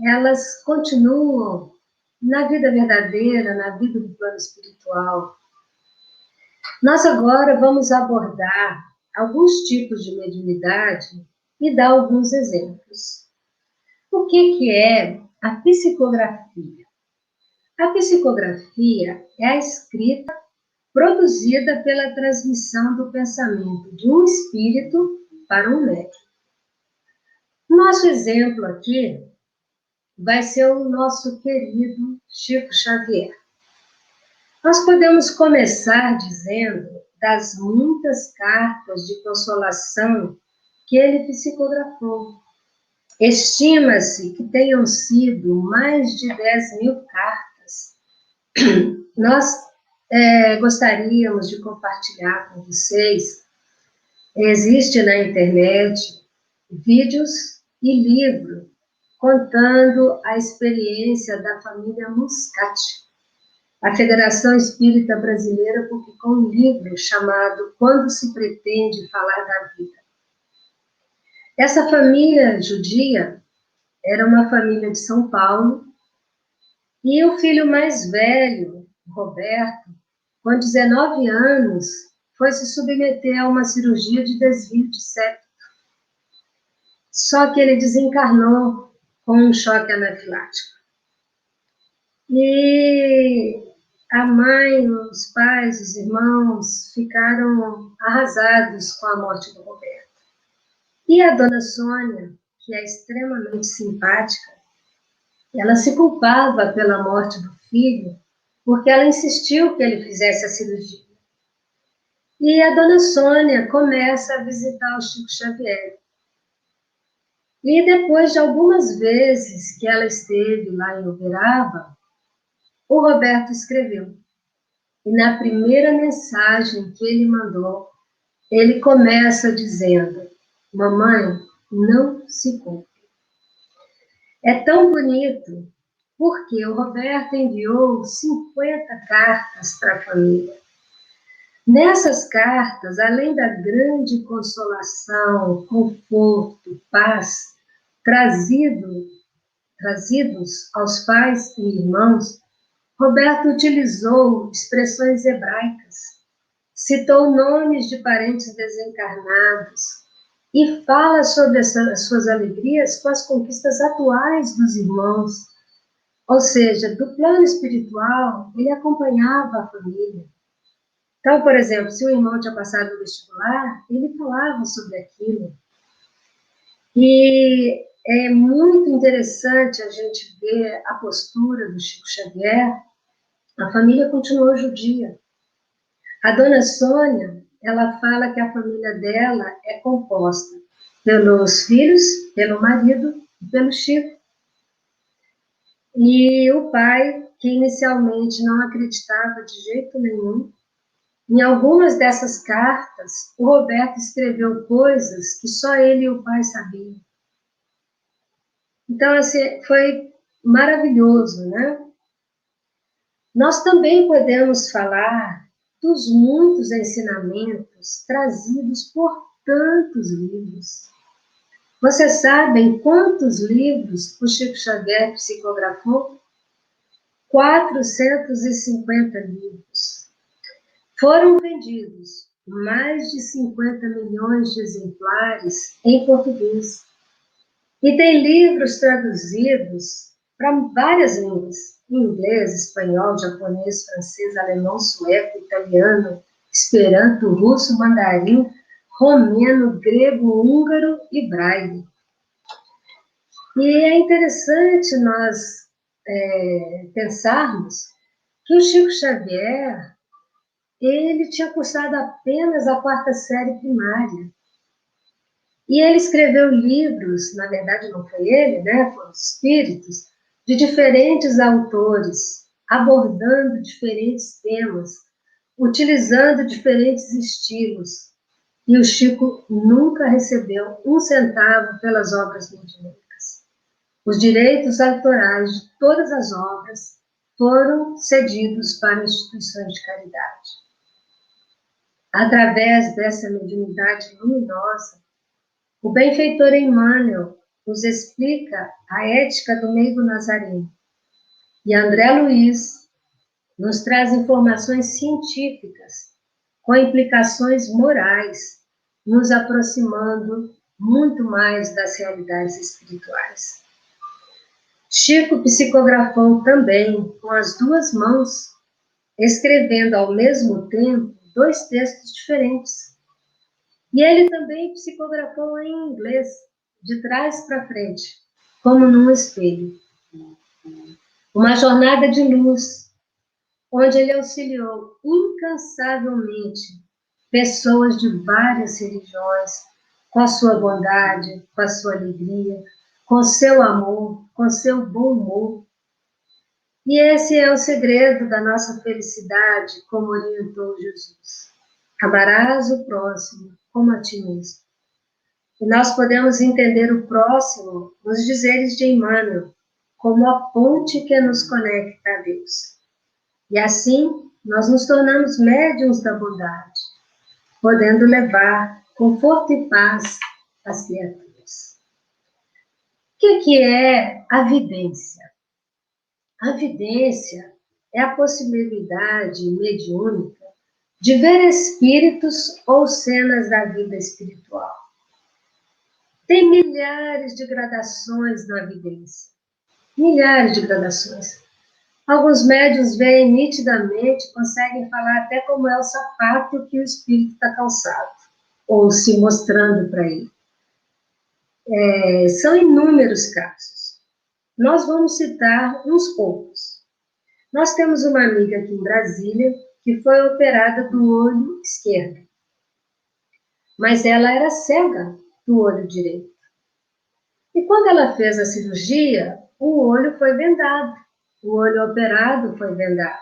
elas continuam na vida verdadeira, na vida do plano espiritual. Nós agora vamos abordar alguns tipos de mediunidade e dar alguns exemplos. O que é a psicografia? A psicografia é a escrita produzida pela transmissão do pensamento de um espírito para um médium. Nosso exemplo aqui vai ser o nosso querido Chico Xavier. Nós podemos começar dizendo das muitas cartas de consolação que ele psicografou. Estima-se que tenham sido mais de 10.000 cartas. Nós gostaríamos de compartilhar com vocês. Existe na internet vídeos e livro contando a experiência da família Muscati. A Federação Espírita Brasileira publicou um livro chamado Quando se Pretende Falar da Vida. Essa família judia era uma família de São Paulo, e o filho mais velho, Roberto, com 19 anos, foi se submeter a uma cirurgia de desvio de septo. Só que ele desencarnou com um choque anafilático. E a mãe, os pais, os irmãos ficaram arrasados com a morte do Roberto. E a dona Sônia, que é extremamente simpática, ela se culpava pela morte do filho, porque ela insistiu que ele fizesse a cirurgia. E a dona Sônia começa a visitar o Chico Xavier. E depois de algumas vezes que ela esteve lá em Uberaba, o Roberto escreveu. E na primeira mensagem que ele mandou, ele começa dizendo: mamãe, não se culpe. É tão bonito, porque o Roberto enviou 50 cartas para a família. Nessas cartas, além da grande consolação, conforto, paz, trazidos aos pais e irmãos, Roberto utilizou expressões hebraicas, citou nomes de parentes desencarnados e fala sobre as suas alegrias com as conquistas atuais dos irmãos. Ou seja, do plano espiritual, ele acompanhava a família. Então, por exemplo, se o irmão tinha passado no vestibular, ele falava sobre aquilo. E é muito interessante a gente ver a postura do Chico Xavier. A família continuou judia. A dona Sônia, ela fala que a família dela é composta pelos filhos, pelo marido e pelo Chico. E o pai, que inicialmente não acreditava de jeito nenhum, em algumas dessas cartas, o Roberto escreveu coisas que só ele e o pai sabiam. Então, assim, foi maravilhoso, né? Nós também podemos falar dos muitos ensinamentos trazidos por tantos livros. Vocês sabem quantos livros o Chico Xavier psicografou? 450 livros. Foram vendidos mais de 50 milhões de exemplares em português. E tem livros traduzidos para várias línguas: inglês, espanhol, japonês, francês, alemão, sueco, italiano, esperanto, russo, mandarim, romeno, grego, húngaro e braille. E é interessante nós pensarmos que o Chico Xavier, ele tinha cursado apenas a 4ª série primária. E ele escreveu livros, na verdade não foi ele, né, foram os espíritos, de diferentes autores, abordando diferentes temas, utilizando diferentes estilos. E o Chico nunca recebeu um centavo pelas obras mediúnicas. Os direitos autorais de todas as obras foram cedidos para instituições de caridade. Através dessa mediunidade luminosa, o benfeitor Emmanuel nos explica a ética do meigo nazareno. E André Luiz nos traz informações científicas com implicações morais, nos aproximando muito mais das realidades espirituais. Chico psicografou também com as 2 mãos, escrevendo ao mesmo tempo 2 textos diferentes. E ele também psicografou em inglês, de trás para frente, como num espelho. Uma jornada de luz, onde ele auxiliou incansavelmente pessoas de várias religiões, com a sua bondade, com a sua alegria, com seu amor, com seu bom humor. E esse é o segredo da nossa felicidade, como orientou Jesus. Amarás o próximo como a ti mesmo. E nós podemos entender o próximo nos dizeres de Emmanuel, como a ponte que nos conecta a Deus. E assim, nós nos tornamos médiuns da bondade, podendo levar conforto e paz às criaturas. O que é a vidência? A vidência é a possibilidade mediúnica de ver espíritos ou cenas da vida espiritual. Tem milhares de gradações na vidência. Milhares de gradações. Alguns médiuns veem nitidamente, conseguem falar até como é o sapato que o espírito está calçado, ou se mostrando para ele. São inúmeros casos. Nós vamos citar uns poucos. Nós temos uma amiga aqui em Brasília que foi operada do olho esquerdo, mas ela era cega do olho direito. E quando ela fez a cirurgia, o olho foi vendado, o olho operado foi vendado.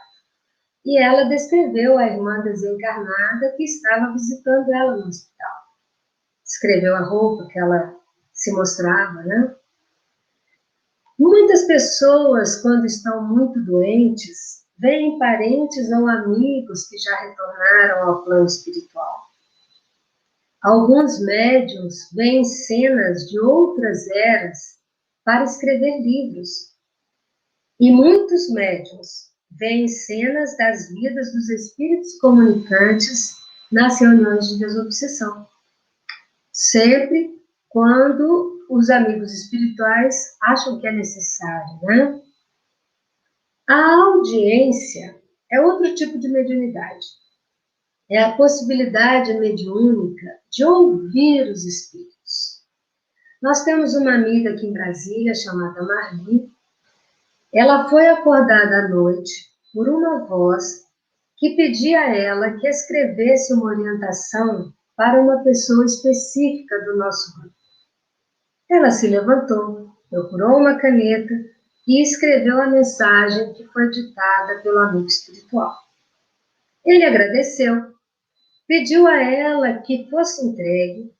E ela descreveu a irmã desencarnada que estava visitando ela no hospital. Descreveu a roupa que ela se mostrava, né? Muitas pessoas, quando estão muito doentes, veem parentes ou amigos que já retornaram ao plano espiritual. Alguns médiuns veem cenas de outras eras para escrever livros. E muitos médiuns veem cenas das vidas dos espíritos comunicantes nas reuniões de desobsessão. Sempre quando os amigos espirituais acham que é necessário, né? A audiência é outro tipo de mediunidade. É a possibilidade mediúnica de ouvir os espíritos. Nós temos uma amiga aqui em Brasília chamada Marli. Ela foi acordada à noite por uma voz que pedia a ela que escrevesse uma orientação para uma pessoa específica do nosso grupo. Ela se levantou, procurou uma caneta e escreveu a mensagem que foi ditada pelo amigo espiritual. Ele agradeceu, pediu a ela que fosse entregue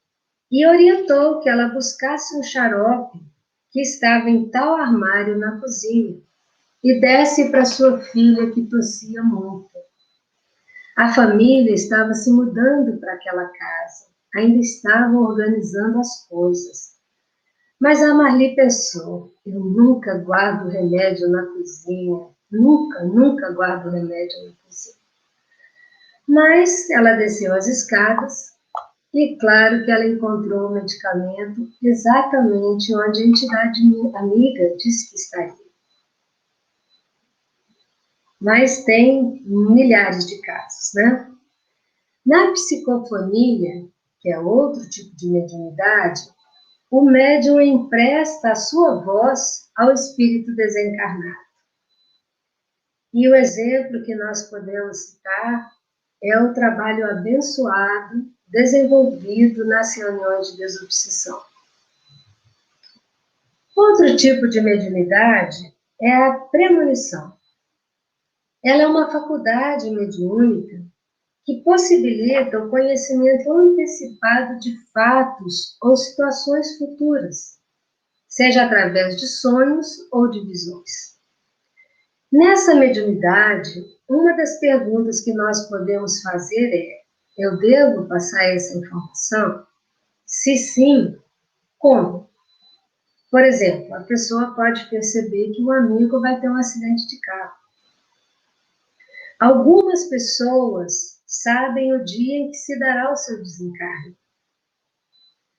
e orientou que ela buscasse um xarope que estava em tal armário na cozinha e desse para sua filha que tossia muito. A família estava se mudando para aquela casa, ainda estavam organizando as coisas. Mas a Marli pensou, eu nunca guardo remédio na cozinha, nunca guardo remédio na cozinha. Mas ela desceu as escadas e claro que ela encontrou o medicamento exatamente onde a entidade amiga disse que estaria. Mas tem milhares de casos, né? Na psicofonia, que é outro tipo de mediunidade, o médium empresta a sua voz ao espírito desencarnado. E o exemplo que nós podemos citar é o trabalho abençoado desenvolvido nas reuniões de desobsessão. Outro tipo de mediunidade é a premonição. Ela é uma faculdade mediúnica que possibilita o conhecimento antecipado de fatos ou situações futuras, seja através de sonhos ou de visões. Nessa mediunidade, uma das perguntas que nós podemos fazer é: eu devo passar essa informação? Se sim, como? Por exemplo, a pessoa pode perceber que o amigo vai ter um acidente de carro. Algumas pessoas sabem o dia em que se dará o seu desencarne.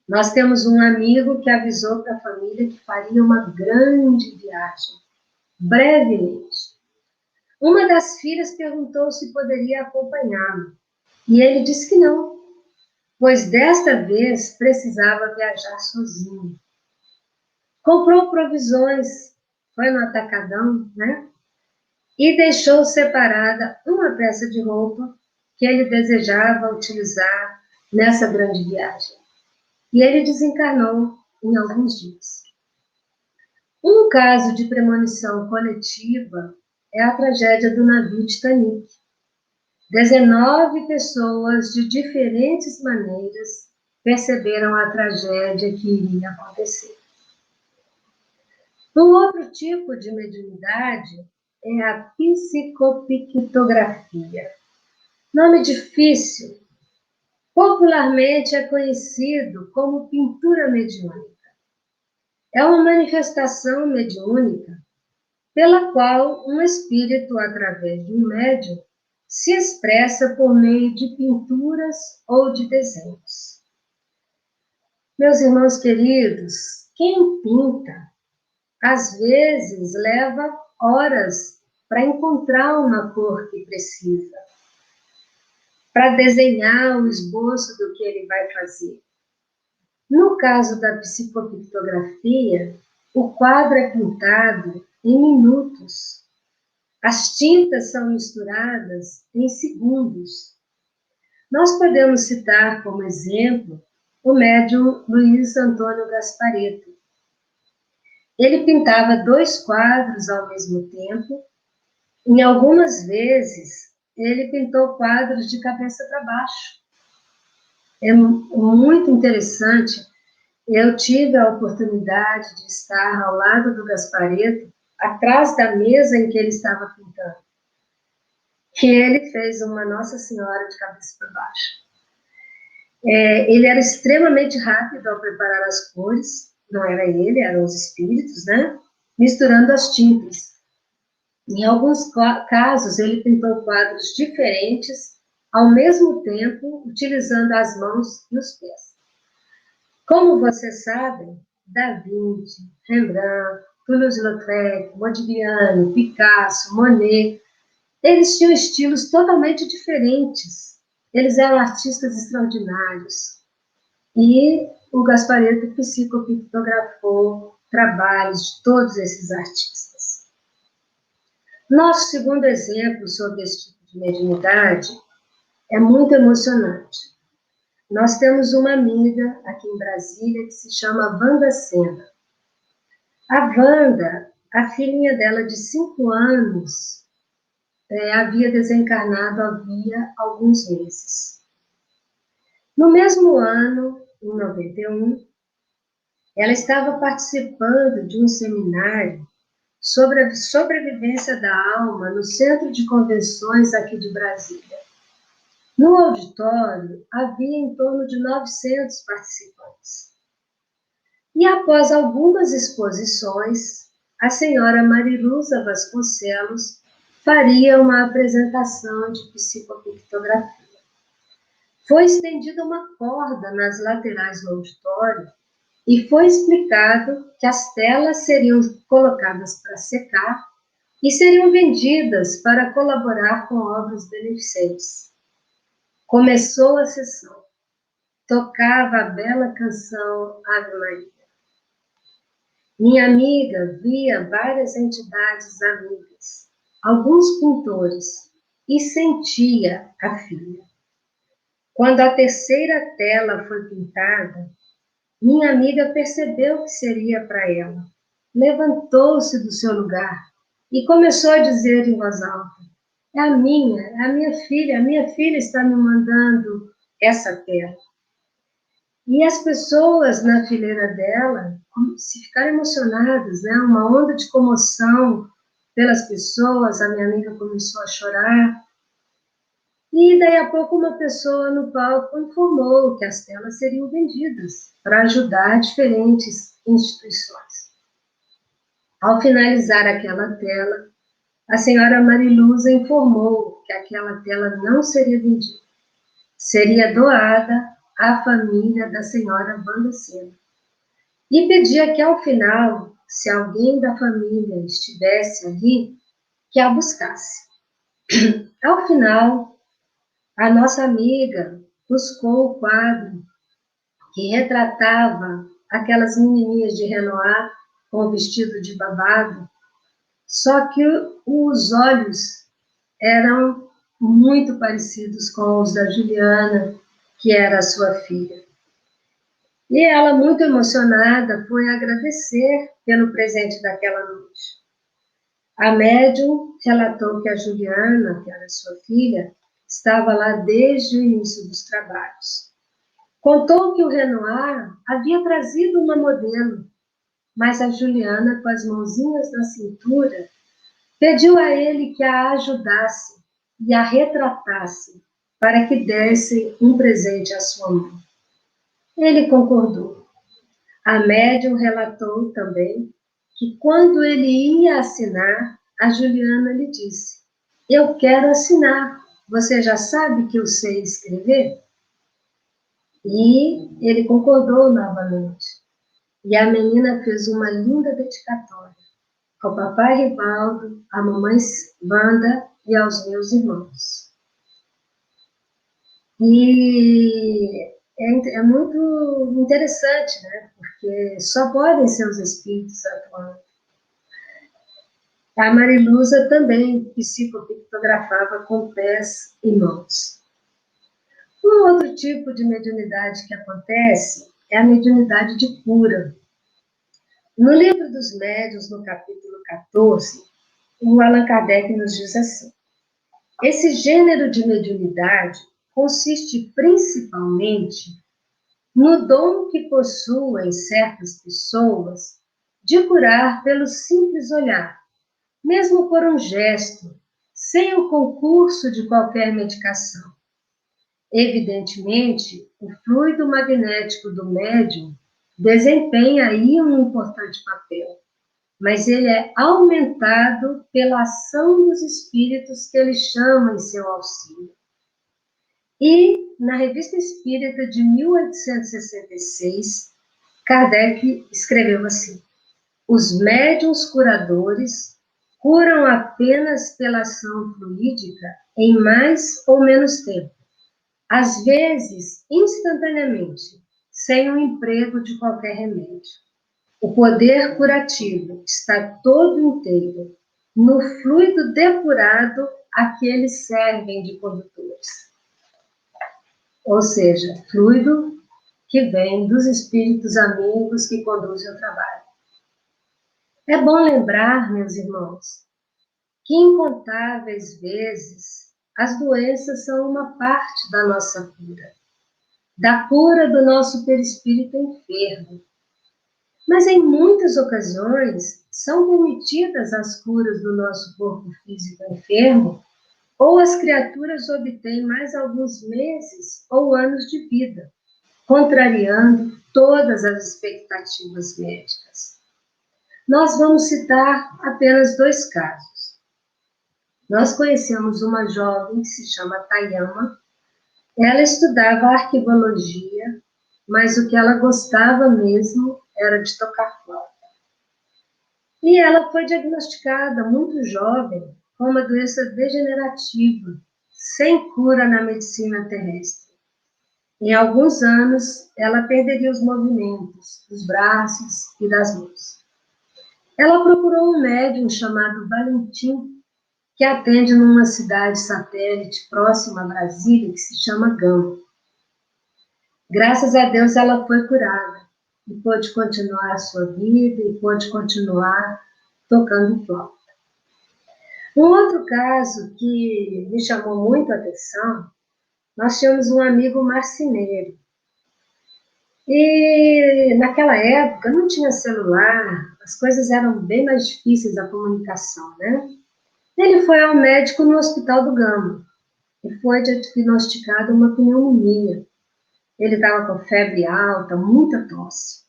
Nós temos um amigo que avisou para a família que faria uma grande viagem, brevemente. Uma das filhas perguntou se poderia acompanhá-lo, e ele disse que não, pois desta vez precisava viajar sozinho. Comprou provisões, foi no atacadão, né? E deixou separada uma peça de roupa que ele desejava utilizar nessa grande viagem. E ele desencarnou em alguns dias. Um caso de premonição coletiva é a tragédia do navio Titanic. 19 pessoas, de diferentes maneiras, perceberam a tragédia que iria acontecer. Um outro tipo de mediunidade é a psicopictografia. Nome difícil, popularmente é conhecido como pintura mediúnica. É uma manifestação mediúnica pela qual um espírito, através de um médium, se expressa por meio de pinturas ou de desenhos. Meus irmãos queridos, quem pinta, às vezes leva horas para encontrar uma cor que precisa, para desenhar o esboço do que ele vai fazer. No caso da psicopictografia, o quadro é pintado em minutos. As tintas são misturadas em segundos. Nós podemos citar como exemplo o médium Luiz Antônio Gasparetto. Ele pintava 2 quadros ao mesmo tempo. Em algumas vezes, ele pintou quadros de cabeça para baixo. É muito interessante. Eu tive a oportunidade de estar ao lado do Gasparetto, atrás da mesa em que ele estava pintando. E ele fez uma Nossa Senhora de cabeça para baixo. Ele era extremamente rápido ao preparar as cores, não era ele, eram os espíritos, né? Misturando as tintas. Em alguns casos, ele pintou quadros diferentes, ao mesmo tempo, utilizando as mãos e os pés. Como vocês sabem, Da Vinci, Rembrandt, Toulouse-Lautrec, Modigliani, Picasso, Monet, eles tinham estilos totalmente diferentes. Eles eram artistas extraordinários. E o Gasparetto psicopictografou trabalhos de todos esses artistas. Nosso segundo exemplo sobre esse tipo de mediunidade é muito emocionante. Nós temos uma amiga aqui em Brasília que se chama Wanda Sena. A Wanda, a filhinha dela de 5 anos, havia desencarnado havia alguns meses. No mesmo ano, em 91, ela estava participando de um seminário sobre a sobrevivência da alma no Centro de Convenções aqui de Brasília. No auditório, havia em torno de 900 participantes. E após algumas exposições, a senhora Mariluza Vasconcelos faria uma apresentação de psicopictografia. Foi estendida uma corda nas laterais do auditório e foi explicado que as telas seriam colocadas para secar e seriam vendidas para colaborar com obras beneficentes. Começou a sessão. Tocava a bela canção Ave Maria. Minha amiga via várias entidades amigas, alguns pintores, e sentia a filha. Quando a terceira tela foi pintada, minha amiga percebeu que seria para ela. Levantou-se do seu lugar e começou a dizer em voz alta: é a minha filha está me mandando essa tela. E as pessoas na fileira dela se ficaram emocionadas, né? Uma onda de comoção pelas pessoas, a minha amiga começou a chorar. E daí a pouco uma pessoa no palco informou que as telas seriam vendidas para ajudar diferentes instituições. Ao finalizar aquela tela, a senhora Mariluza informou que aquela tela não seria vendida, seria doada à família da senhora Wanda Sena. E pedia que ao final, se alguém da família estivesse ali, que a buscasse. Ao final, a nossa amiga buscou o quadro que retratava aquelas menininhas de Renoir com o vestido de babado, só que os olhos eram muito parecidos com os da Juliana, que era a sua filha. E ela, muito emocionada, foi agradecer pelo presente daquela noite. A médium relatou que a Juliana, que era sua filha, estava lá desde o início dos trabalhos. Contou que o Renoir havia trazido uma modelo, mas a Juliana, com as mãozinhas na cintura, pediu a ele que a ajudasse e a retratasse para que desse um presente à sua mãe. Ele concordou. A médium relatou também que quando ele ia assinar, a Juliana lhe disse: "Eu quero assinar, você já sabe que eu sei escrever?" E ele concordou novamente. E a menina fez uma linda dedicatória ao papai Rivaldo, à mamãe Wanda e aos meus irmãos. E é muito interessante, né? Porque só podem ser os espíritos atuando. A Mariluza também psicopictografava com pés e mãos. Um outro tipo de mediunidade que acontece é a mediunidade de cura. No Livro dos Médiuns, no capítulo 14, o Allan Kardec nos diz assim: esse gênero de mediunidade consiste principalmente no dom que possuem certas pessoas de curar pelo simples olhar, mesmo por um gesto, sem o concurso de qualquer medicação. Evidentemente, o fluido magnético do médium desempenha aí um importante papel, mas ele é aumentado pela ação dos espíritos que ele chama em seu auxílio. E, na Revista Espírita de 1866, Kardec escreveu assim: os médiuns curadores curam apenas pela ação fluídica em mais ou menos tempo, às vezes instantaneamente, sem o emprego de qualquer remédio. O poder curativo está todo inteiro no fluido depurado a que eles servem de condutores. Ou seja, fluido que vem dos espíritos amigos que conduzem o trabalho. É bom lembrar, meus irmãos, que incontáveis vezes as doenças são uma parte da nossa cura, da cura do nosso perispírito enfermo. Mas em muitas ocasiões são permitidas as curas do nosso corpo físico enfermo, ou as criaturas obtêm mais alguns meses ou anos de vida, contrariando todas as expectativas médicas. Nós vamos citar apenas 2 casos. Nós conhecemos uma jovem que se chama Tayama. Ela estudava arquivologia, mas o que ela gostava mesmo era de tocar flauta. E ela foi diagnosticada muito jovem com uma doença degenerativa, sem cura na medicina terrestre. Em alguns anos, ela perderia os movimentos dos braços e das mãos. Ela procurou um médium chamado Valentim, que atende numa cidade satélite próxima a Brasília, que se chama Gama. Graças a Deus, ela foi curada e pôde continuar a sua vida e pôde continuar tocando flauta. Um outro caso que me chamou muito a atenção, nós tínhamos um amigo marceneiro. E naquela época não tinha celular, as coisas eram bem mais difíceis da comunicação, né? Ele foi ao médico no Hospital do Gama e foi diagnosticada uma pneumonia. Ele estava com febre alta, muita tosse.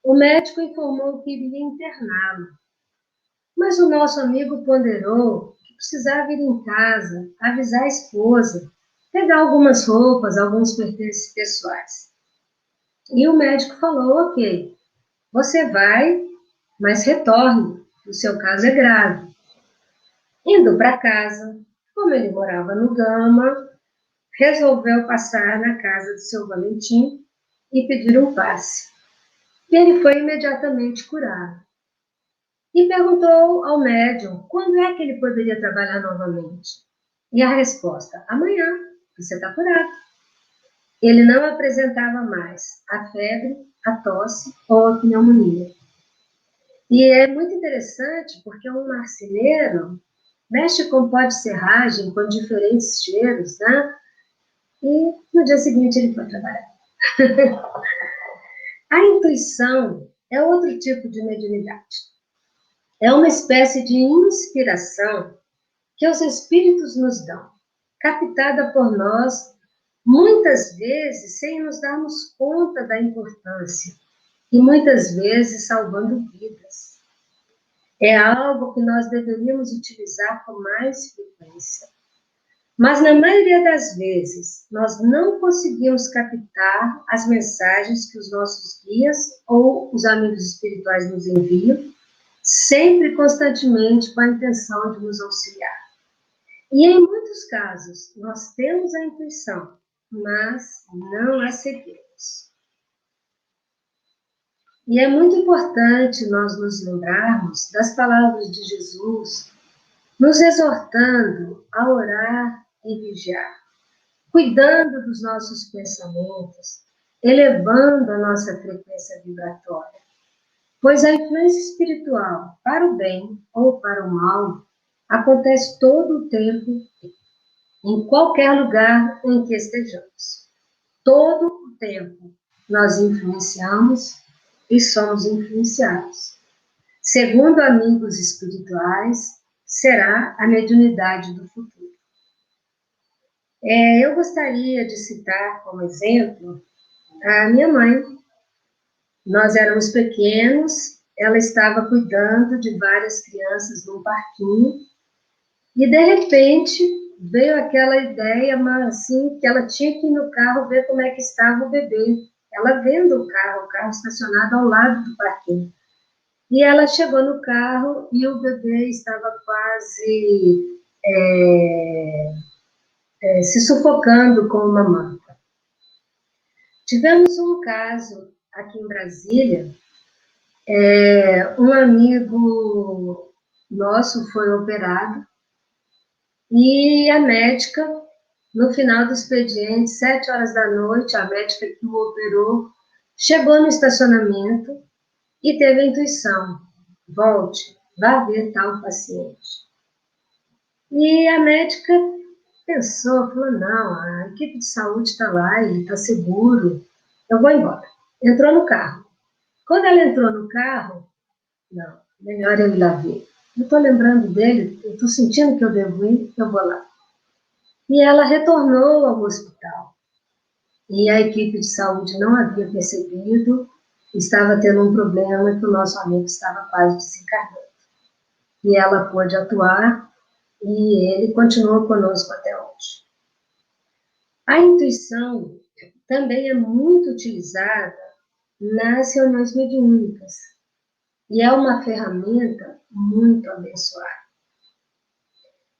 O médico informou que iria interná-lo, mas o nosso amigo ponderou que precisava ir em casa, avisar a esposa, pegar algumas roupas, alguns pertences pessoais. E o médico falou: ok, você vai, mas retorne, o seu caso é grave. Indo para casa, como ele morava no Gama, resolveu passar na casa do seu Valentim e pedir um passe. E ele foi imediatamente curado. E perguntou ao médium quando é que ele poderia trabalhar novamente. E a resposta: amanhã, você está curado. ele não apresentava mais a febre, a tosse ou a pneumonia. E é muito interessante porque um marceneiro mexe com pó de serragem, com diferentes cheiros, né? E no dia seguinte ele foi trabalhar. A intuição é outro tipo de mediunidade. É uma espécie de inspiração que os espíritos nos dão, captada por nós, muitas vezes sem nos darmos conta da importância, e muitas vezes salvando vidas. É algo que nós deveríamos utilizar com mais frequência. Mas, na maioria das vezes, nós não conseguimos captar as mensagens que os nossos guias ou os amigos espirituais nos enviam, sempre e constantemente com a intenção de nos auxiliar. E, em muitos casos, nós temos a intuição, mas não a seguimos. E é muito importante nós nos lembrarmos das palavras de Jesus, nos exortando a orar e vigiar, cuidando dos nossos pensamentos, elevando a nossa frequência vibratória. Pois a influência espiritual, para o bem ou para o mal, acontece todo o tempo, em qualquer lugar em que estejamos. Todo o tempo nós influenciamos e somos influenciados. Segundo amigos espirituais, será a mediunidade do futuro. Eu gostaria de citar como exemplo a minha mãe. Nós éramos pequenos, ela estava cuidando de várias crianças num parquinho, e de repente veio aquela ideia, mas assim, que ela tinha que ir no carro ver como é que estava o bebê. Ela vendo o carro estacionado ao lado do parquinho. E ela chegou no carro e o bebê estava quase se sufocando com uma manta. Tivemos um caso aqui em Brasília, um amigo nosso foi operado e a médica, no final do expediente, 7 horas da noite, a médica que o operou chegou no estacionamento e teve a intuição: volte, vá ver tal paciente. E a médica pensou, falou, não, a equipe de saúde está lá, ele está seguro, eu vou embora. Entrou no carro. Quando ela entrou no carro, não, melhor eu ir lá ver. Eu estou lembrando dele, eu estou sentindo que eu devo ir, eu vou lá. E ela retornou ao hospital. E a equipe de saúde não havia percebido, estava tendo um problema que o nosso amigo estava quase desencarnando. E ela pôde atuar e ele continuou conosco até hoje. A intuição também é muito utilizada nas reuniões mediúnicas e é uma ferramenta muito abençoada.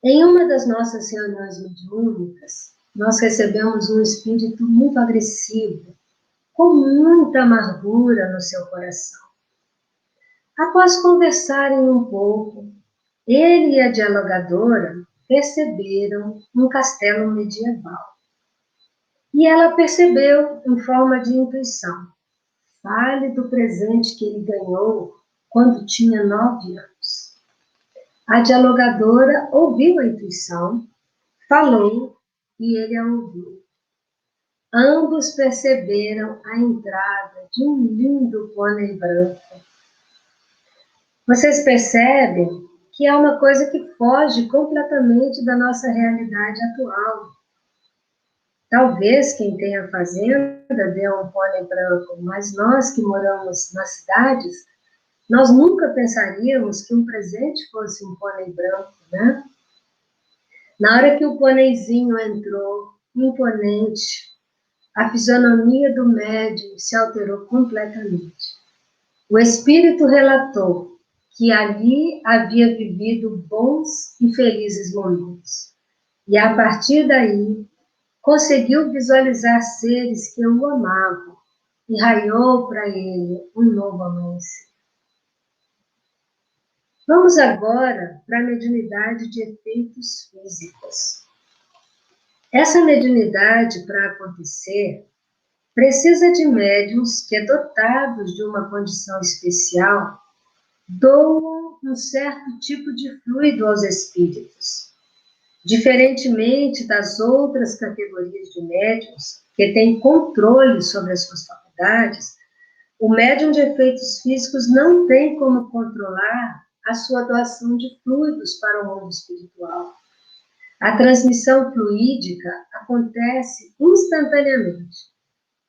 Em uma das nossas reuniões mediúnicas, nós recebemos um espírito muito agressivo, com muita amargura no seu coração. Após conversarem um pouco, ele e a dialogadora perceberam um castelo medieval. E ela percebeu, em forma de intuição, fale do presente que ele ganhou quando tinha 9 anos. A dialogadora ouviu a intuição, falou e ele a ouviu. Ambos perceberam a entrada de um lindo pônei branco. Vocês percebem que é uma coisa que foge completamente da nossa realidade atual. Talvez quem tem a fazenda dê um pônei branco, mas nós que moramos nas cidades, nós nunca pensaríamos que um presente fosse um pônei branco, né? Na hora que o pôneizinho entrou, imponente, a fisionomia do médium se alterou completamente. O espírito relatou que ali havia vivido bons e felizes momentos. E a partir daí, conseguiu visualizar seres que o amavam e raiou para ele um novo amanhecer. Vamos agora para a mediunidade de efeitos físicos. Essa mediunidade, para acontecer, precisa de médiuns que, dotados de uma condição especial, doam um certo tipo de fluido aos espíritos. Diferentemente das outras categorias de médiuns, que têm controle sobre as suas faculdades, o médium de efeitos físicos não tem como controlar a sua doação de fluidos para o mundo espiritual. A transmissão fluídica acontece instantaneamente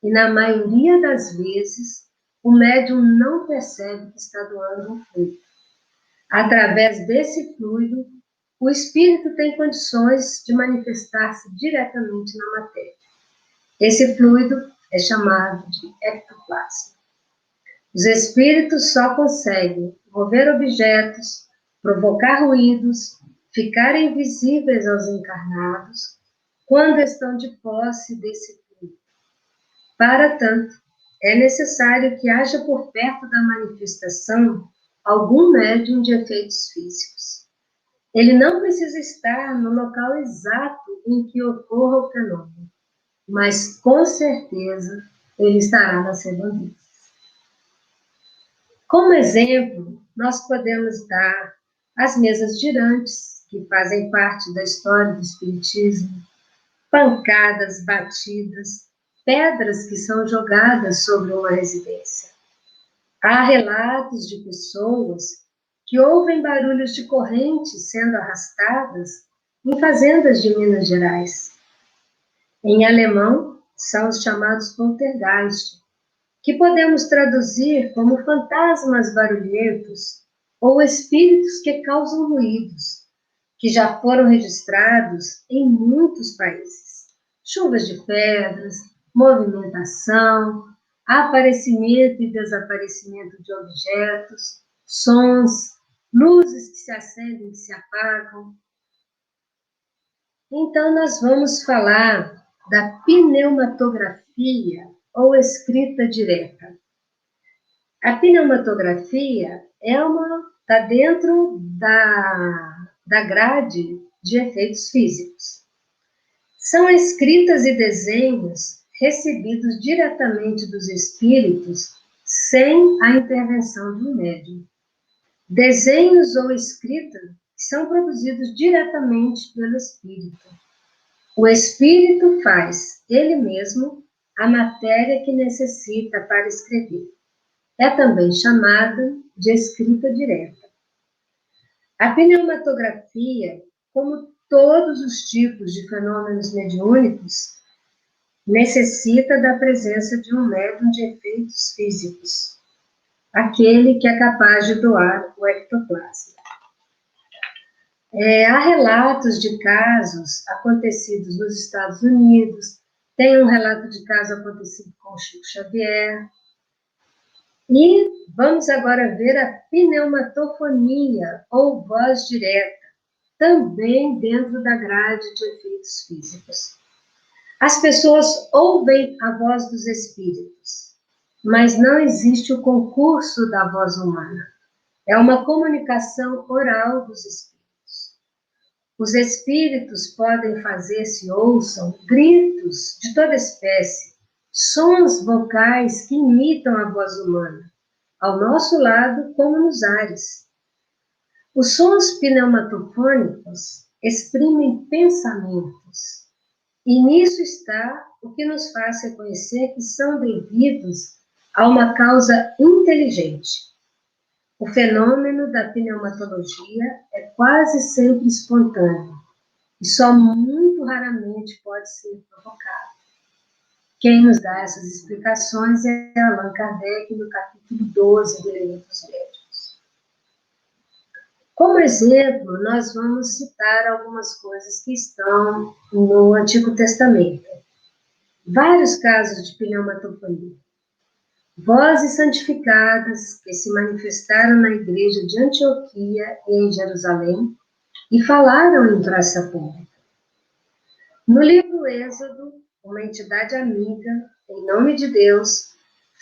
e, na maioria das vezes, o médium não percebe que está doando um fluido. Através desse fluido, o espírito tem condições de manifestar-se diretamente na matéria. Esse fluido é chamado de ectoplasma. Os espíritos só conseguem mover objetos, provocar ruídos, ficar invisíveis aos encarnados, quando estão de posse desse fluido. Para tanto, é necessário que haja por perto da manifestação algum médium de efeitos físicos. Ele não precisa estar no local exato em que ocorra o fenômeno, mas com certeza ele estará nas redondezas. Como exemplo, nós podemos dar as mesas girantes, que fazem parte da história do espiritismo, pancadas, batidas, pedras que são jogadas sobre uma residência. Há relatos de pessoas que ouvem barulhos de correntes sendo arrastadas em fazendas de Minas Gerais. Em alemão, são os chamados Poltergeist, que podemos traduzir como fantasmas barulhentos ou espíritos que causam ruídos, que já foram registrados em muitos países. Chuvas de pedras, movimentação, aparecimento e desaparecimento de objetos, sons, luzes que se acendem e se apagam. Então, nós vamos falar da pneumatografia ou escrita direta. A pneumatografia está dentro da grade de efeitos físicos. São escritas e desenhos recebidos diretamente dos espíritos sem a intervenção do médium. Desenhos ou escritas são produzidos diretamente pelo espírito. O espírito faz, ele mesmo, a matéria que necessita para escrever. É também chamada de escrita direta. A pneumatografia, como todos os tipos de fenômenos mediúnicos, necessita da presença de um médium de efeitos físicos, aquele que é capaz de doar o ectoplasma. Há relatos de casos acontecidos nos Estados Unidos, tem um relato de caso acontecido com Chico Xavier. E vamos agora ver a pneumatofonia, ou voz direta, também dentro da grade de efeitos físicos. As pessoas ouvem a voz dos espíritos, mas não existe o concurso da voz humana. É uma comunicação oral dos espíritos. Os espíritos podem fazer-se ouçam gritos de toda espécie, sons vocais que imitam a voz humana, ao nosso lado como nos ares. Os sons pneumatofônicos exprimem pensamentos, e nisso está o que nos faz reconhecer que são devidos a uma causa inteligente. O fenômeno da pneumatologia é quase sempre espontâneo e só muito raramente pode ser provocado. Quem nos dá essas explicações é Allan Kardec, no capítulo 12 do Livro dos Médiuns. Como exemplo, nós vamos citar algumas coisas que estão no Antigo Testamento. Vários casos de pneumatofonia. Vozes santificadas que se manifestaram na igreja de Antioquia e em Jerusalém e falaram em praça pública. No livro Êxodo, uma entidade amiga, em nome de Deus,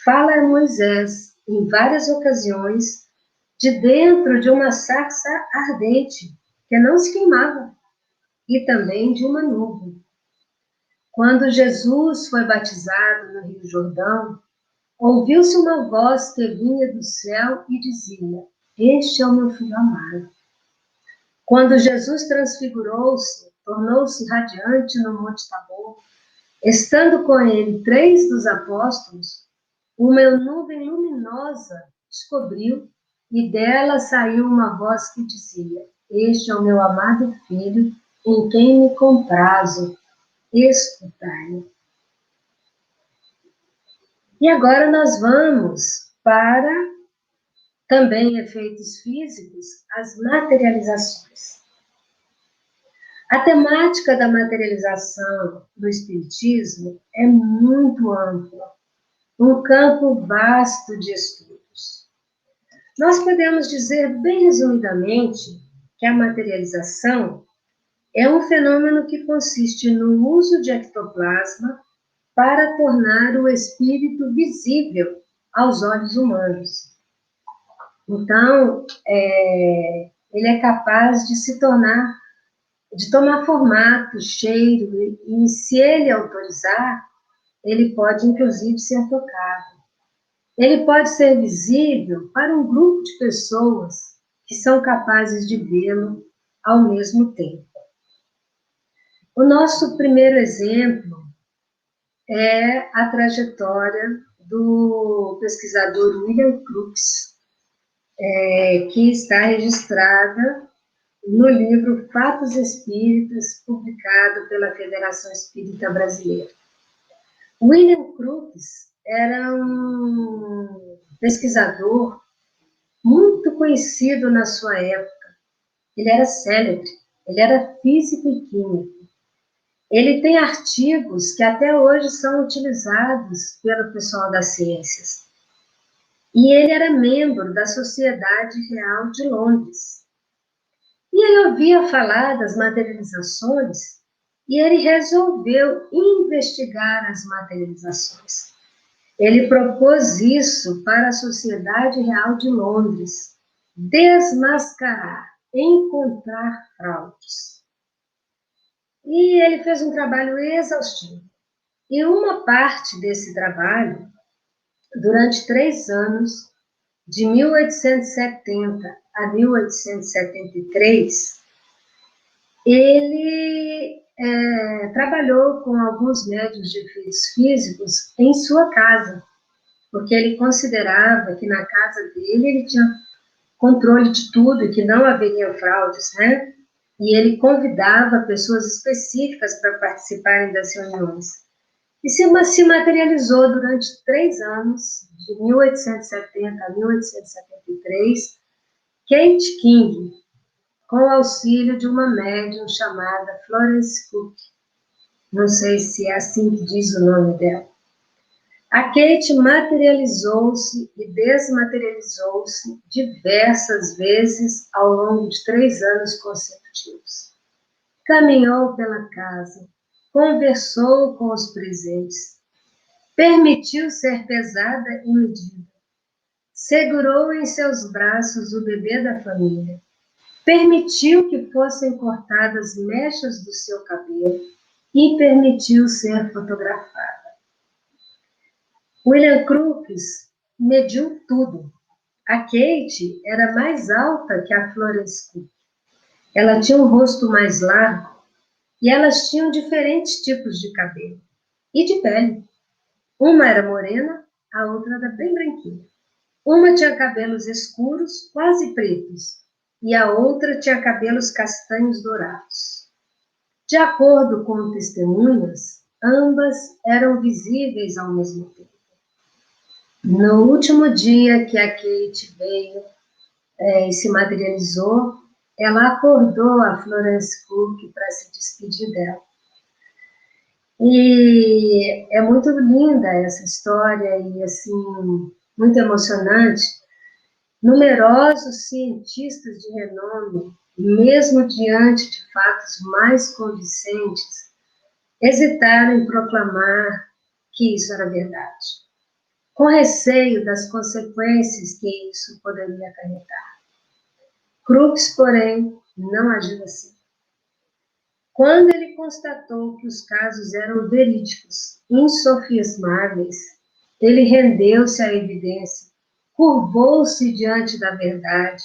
fala a Moisés, em várias ocasiões, de dentro de uma sarça ardente, que não se queimava, e também de uma nuvem. Quando Jesus foi batizado no Rio Jordão, ouviu-se uma voz que vinha do céu e dizia: Este é o meu filho amado. Quando Jesus transfigurou-se, tornou-se radiante no Monte Tabor, estando com ele 3 dos apóstolos, uma nuvem luminosa os cobriu e dela saiu uma voz que dizia: Este é o meu amado filho, em quem me comprazo, escutai-o. E agora nós vamos para, também efeitos físicos, as materializações. A temática da materialização do Espiritismo é muito ampla, um campo vasto de estudos. Nós podemos dizer bem resumidamente que a materialização é um fenômeno que consiste no uso de ectoplasma para tornar o espírito visível aos olhos humanos. Então, ele é capaz de se tornar, de tomar formato, cheiro, e se ele autorizar, ele pode inclusive ser tocado. Ele pode ser visível para um grupo de pessoas que são capazes de vê-lo ao mesmo tempo. O nosso primeiro exemplo é a trajetória do pesquisador William Crookes, que está registrada no livro Fatos Espíritas, publicado pela Federação Espírita Brasileira. William Crookes era um pesquisador muito conhecido na sua época. Ele era célebre, ele era físico e químico. Ele tem artigos que até hoje são utilizados pelo pessoal das ciências. E ele era membro da Sociedade Real de Londres. E ele ouvia falar das materializações e ele resolveu investigar as materializações. Ele propôs isso para a Sociedade Real de Londres: desmascarar, encontrar fraudes. E ele fez um trabalho exaustivo. E uma parte desse trabalho, durante 3 anos, de 1870 a 1873, ele trabalhou com alguns médiuns de efeitos físicos em sua casa, porque ele considerava que na casa dele ele tinha controle de tudo e que não haveria fraudes, né? E ele convidava pessoas específicas para participarem das reuniões. E se materializou durante 3 anos, de 1870 a 1873, Kate King, com o auxílio de uma médium chamada Florence Cook. Não sei se é assim que diz o nome dela. A Kate materializou-se e desmaterializou-se diversas vezes ao longo de 3 anos consecutivos. Caminhou pela casa, conversou com os presentes, permitiu ser pesada e medida, segurou em seus braços o bebê da família, permitiu que fossem cortadas mechas do seu cabelo e permitiu ser fotografada. William Crookes mediu tudo. A Kate era mais alta que a Florence Cook. Ela tinha um rosto mais largo e elas tinham diferentes tipos de cabelo e de pele. Uma era morena, a outra era bem branquinha. Uma tinha cabelos escuros, quase pretos, e a outra tinha cabelos castanhos dourados. De acordo com testemunhas, ambas eram visíveis ao mesmo tempo. No último dia que a Kate veio e se materializou, ela acordou a Florence Cook para se despedir dela. E é muito linda essa história e, assim, muito emocionante. Numerosos cientistas de renome, mesmo diante de fatos mais convincentes, hesitaram em proclamar que isso era verdade, com receio das consequências que isso poderia acarretar. Crookes, porém, não agiu assim. Quando ele constatou que os casos eram verídicos, insofismáveis, ele rendeu-se à evidência, curvou-se diante da verdade,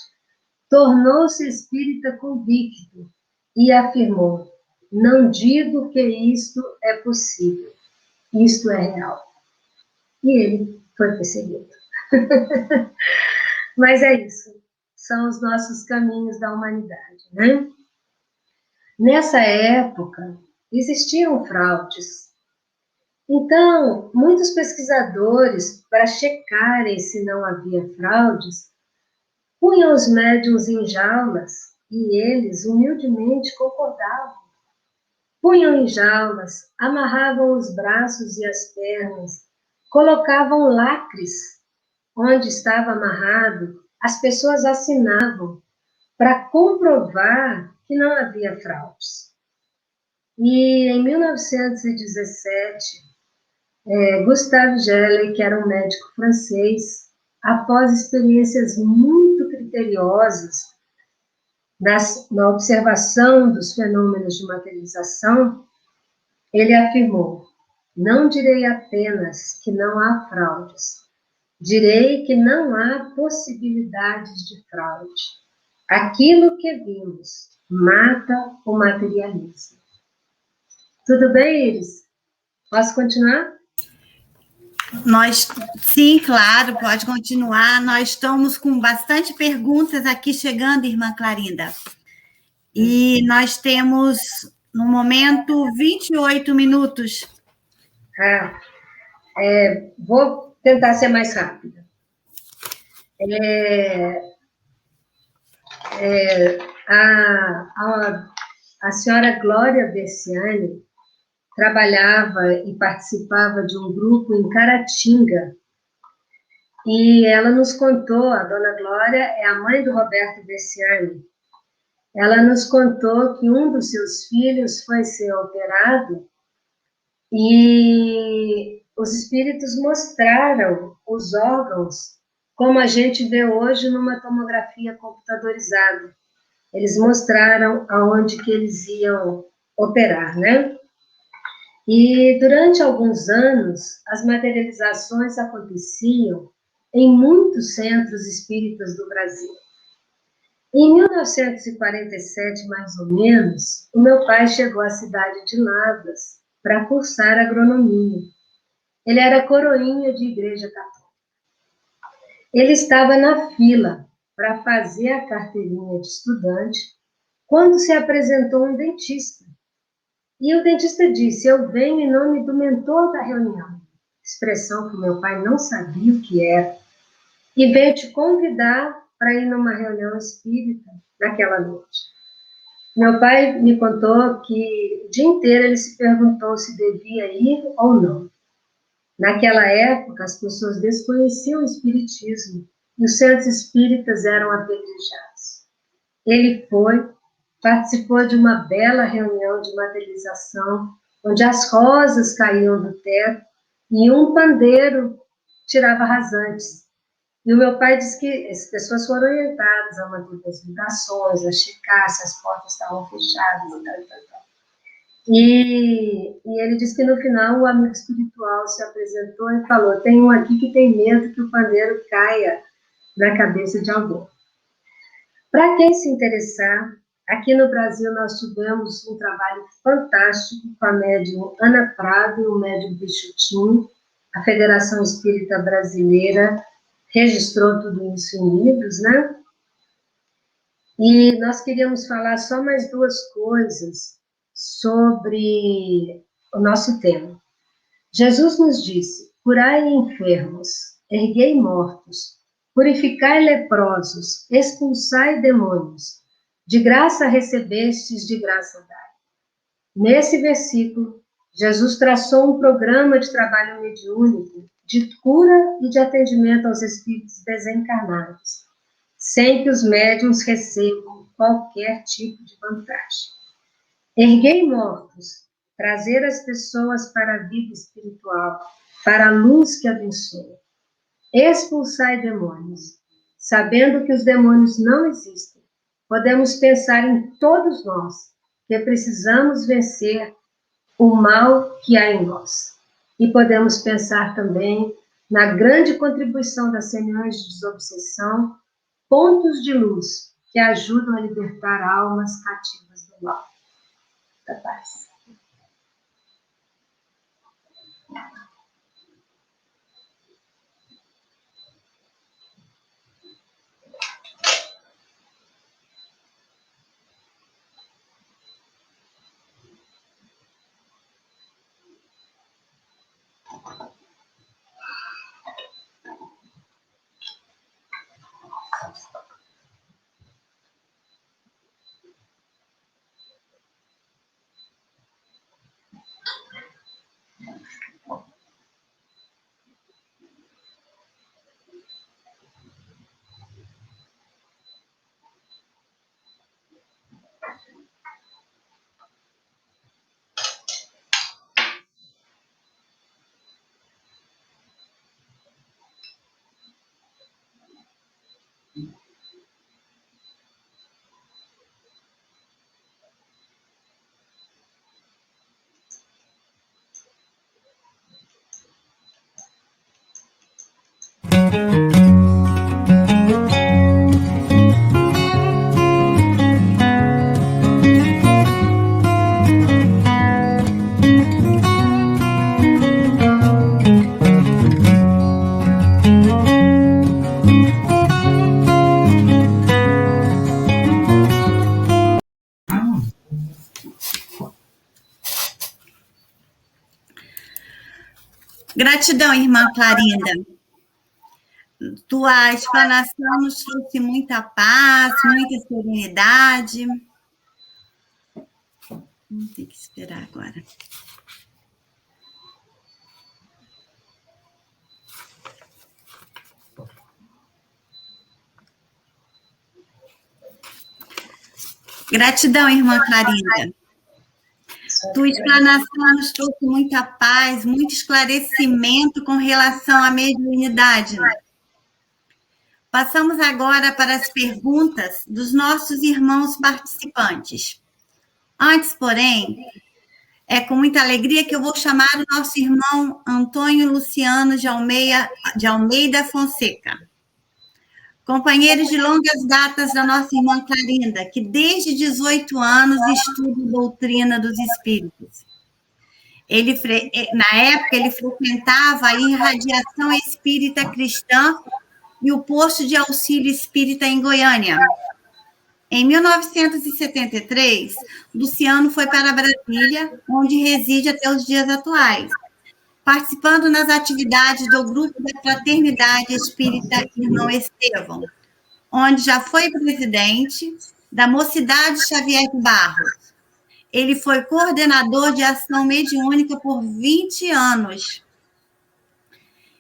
tornou-se espírita convicto e afirmou: não digo que isto é possível, isto é real. E ele foi perseguido. Mas é isso, são os nossos caminhos da humanidade, né? Nessa época, existiam fraudes. Então, muitos pesquisadores, para checarem se não havia fraudes, punham os médiuns em jaulas e eles humildemente concordavam. Punham em jaulas, amarravam os braços e as pernas, colocavam lacres onde estava amarrado, as pessoas assinavam para comprovar que não havia fraudes. E em 1917, Gustave Gellé, que era um médico francês, após experiências muito criteriosas na observação dos fenômenos de materialização, ele afirmou: não direi apenas que não há fraudes, direi que não há possibilidades de fraude. Aquilo que vimos mata o materialismo. Tudo bem, Iris? Posso continuar? Sim, claro, pode continuar. Nós estamos com bastante perguntas aqui chegando, irmã Clarinda. E nós temos, no momento, 28 minutos. Vou tentar ser mais rápida. A senhora Glória Versiani trabalhava e participava de um grupo em Caratinga, e ela nos contou, a dona Glória é a mãe do Roberto Versiani, ela nos contou que um dos seus filhos foi ser operado e os espíritos mostraram os órgãos como a gente vê hoje numa tomografia computadorizada. Eles mostraram aonde que eles iam operar, né? E durante alguns anos, as materializações aconteciam em muitos centros espíritas do Brasil. Em 1947, mais ou menos, o meu pai chegou à cidade de Lavras para cursar agronomia. Ele era coroinha de igreja católica. Ele estava na fila para fazer a carteirinha de estudante quando se apresentou um dentista. E o dentista disse: eu venho em nome do mentor da reunião, expressão que meu pai não sabia o que era, e veio te convidar para ir numa reunião espírita naquela noite. Meu pai me contou que o dia inteiro ele se perguntou se devia ir ou não. Naquela época, as pessoas desconheciam o espiritismo e os centros espíritas eram apedrejados. Ele foi, participou de uma bela reunião de materialização, onde as rosas caíam do teto e um pandeiro tirava rasantes. E o meu pai disse que as pessoas foram orientadas a manter as vibrações, a checar se as portas estavam fechadas e tal. E ele disse que no final o amigo espiritual se apresentou e falou: tem um aqui que tem medo que o pandeiro caia na cabeça de alguém. Para quem se interessar, aqui no Brasil nós tivemos um trabalho fantástico com a médium Ana Prado e o médium Bichutinho. A Federação Espírita Brasileira registrou tudo isso em livros, né? E nós queríamos falar só mais duas coisas sobre o nosso tema. Jesus nos disse: curai enfermos, erguei mortos, purificai leprosos, expulsai demônios, de graça recebestes, de graça dai. Nesse versículo, Jesus traçou um programa de trabalho mediúnico, de cura e de atendimento aos espíritos desencarnados, sem que os médiuns recebam qualquer tipo de vantagem. Erguei mortos, trazer as pessoas para a vida espiritual, para a luz que abençoa. Expulsai demônios. Sabendo que os demônios não existem, podemos pensar em todos nós que precisamos vencer o mal que há em nós. E podemos pensar também na grande contribuição das reuniões de desobsessão, pontos de luz que ajudam a libertar almas cativas do mal. Da paz. Gratidão, irmã Clarinda. Tua explanação nos trouxe muita paz, muita serenidade. Vamos ter que esperar agora. Gratidão, irmã Clarinda. Tua explanação nos trouxe muita paz, muito esclarecimento com relação à mediunidade. Passamos agora para as perguntas dos nossos irmãos participantes. Antes, porém, é com muita alegria que eu vou chamar o nosso irmão Antônio Luciano de Almeida Fonseca, companheiro de longas datas da nossa irmã Clarinda, que desde 18 anos estuda a doutrina dos espíritos. Na época, ele frequentava a Irradiação Espírita Cristã e o posto de auxílio espírita em Goiânia. Em 1973, Luciano foi para Brasília, onde reside até os dias atuais, participando nas atividades do Grupo da Fraternidade Espírita Irmão Estevão, onde já foi presidente da Mocidade Xavier de Barros. Ele foi coordenador de ação mediúnica por 20 anos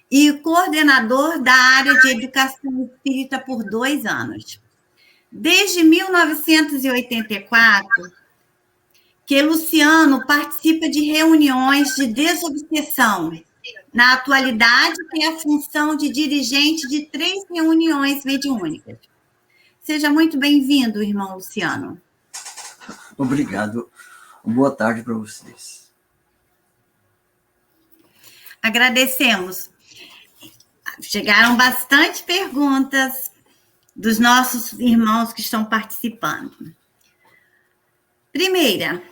e coordenador da área de educação espírita por 2 anos. Desde 1984, que Luciano participa de reuniões de desobsessão. Na atualidade, tem a função de dirigente de 3 reuniões mediúnicas. Seja muito bem-vindo, irmão Luciano. Obrigado. Boa tarde para vocês. Agradecemos. Chegaram bastante perguntas dos nossos irmãos que estão participando. Primeira,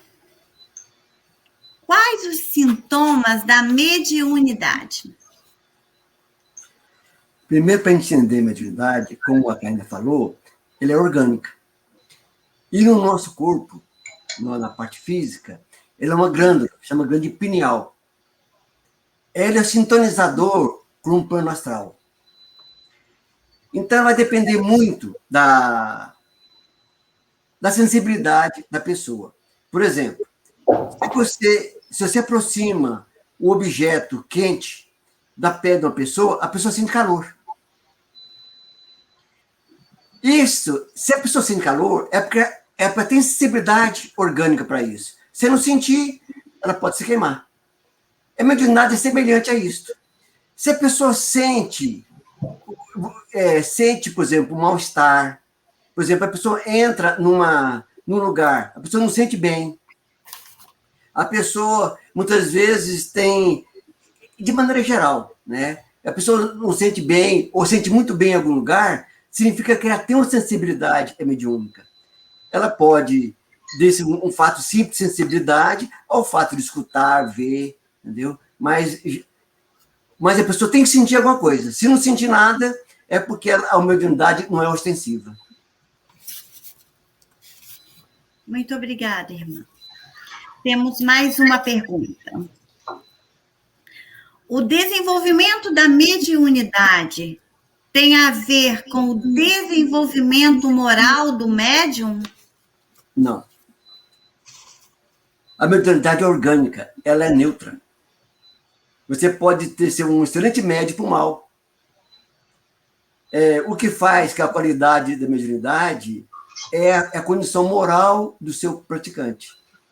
quais os sintomas da mediunidade? Primeiro, para entender a mediunidade, como a Karina falou, ela é orgânica. E no nosso corpo, na parte física, ela é uma glândula, chama glândula pineal. Ela é sintonizador com o plano astral. Então, vai depender muito da sensibilidade da pessoa. Por exemplo, se você aproxima o objeto quente da pele de uma pessoa, a pessoa sente calor. Isso, se a pessoa sente calor, é porque tem sensibilidade orgânica para isso. Se não sentir, ela pode se queimar. A mediunidade é semelhante a isso. Se a pessoa sente, por exemplo, um mal-estar, por exemplo, a pessoa entra num lugar, a pessoa não se sente bem. A pessoa, muitas vezes, tem, de maneira geral, né? A pessoa não se sente bem, ou sente muito bem em algum lugar, significa que ela tem uma sensibilidade mediúnica. Ela pode, desse um fato simples de sensibilidade, ao fato de escutar, ver, entendeu? Mas a pessoa tem que sentir alguma coisa. Se não sentir nada, é porque a mediunidade não é ostensiva. Muito obrigada, irmã. Temos mais uma pergunta. O desenvolvimento da mediunidade tem a ver com o desenvolvimento moral do médium? Não. A mediunidade é orgânica, ela é neutra. Você pode ser um excelente médium para o mal. O que faz que a qualidade da mediunidade é a condição moral do seu praticante.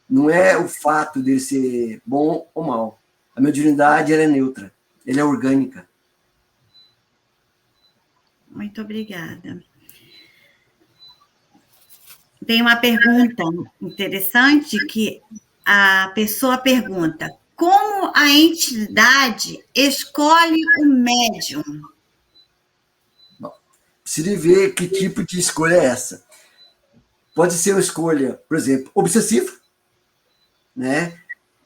Não é o fato dele ser bom ou mal. A mediunidade ela é neutra, ela é orgânica. Muito obrigada. Tem uma pergunta interessante que a pessoa pergunta: como a entidade escolhe o médium? Bom, precisa ver que tipo de escolha é essa. Pode ser uma escolha, por exemplo, obsessiva, né?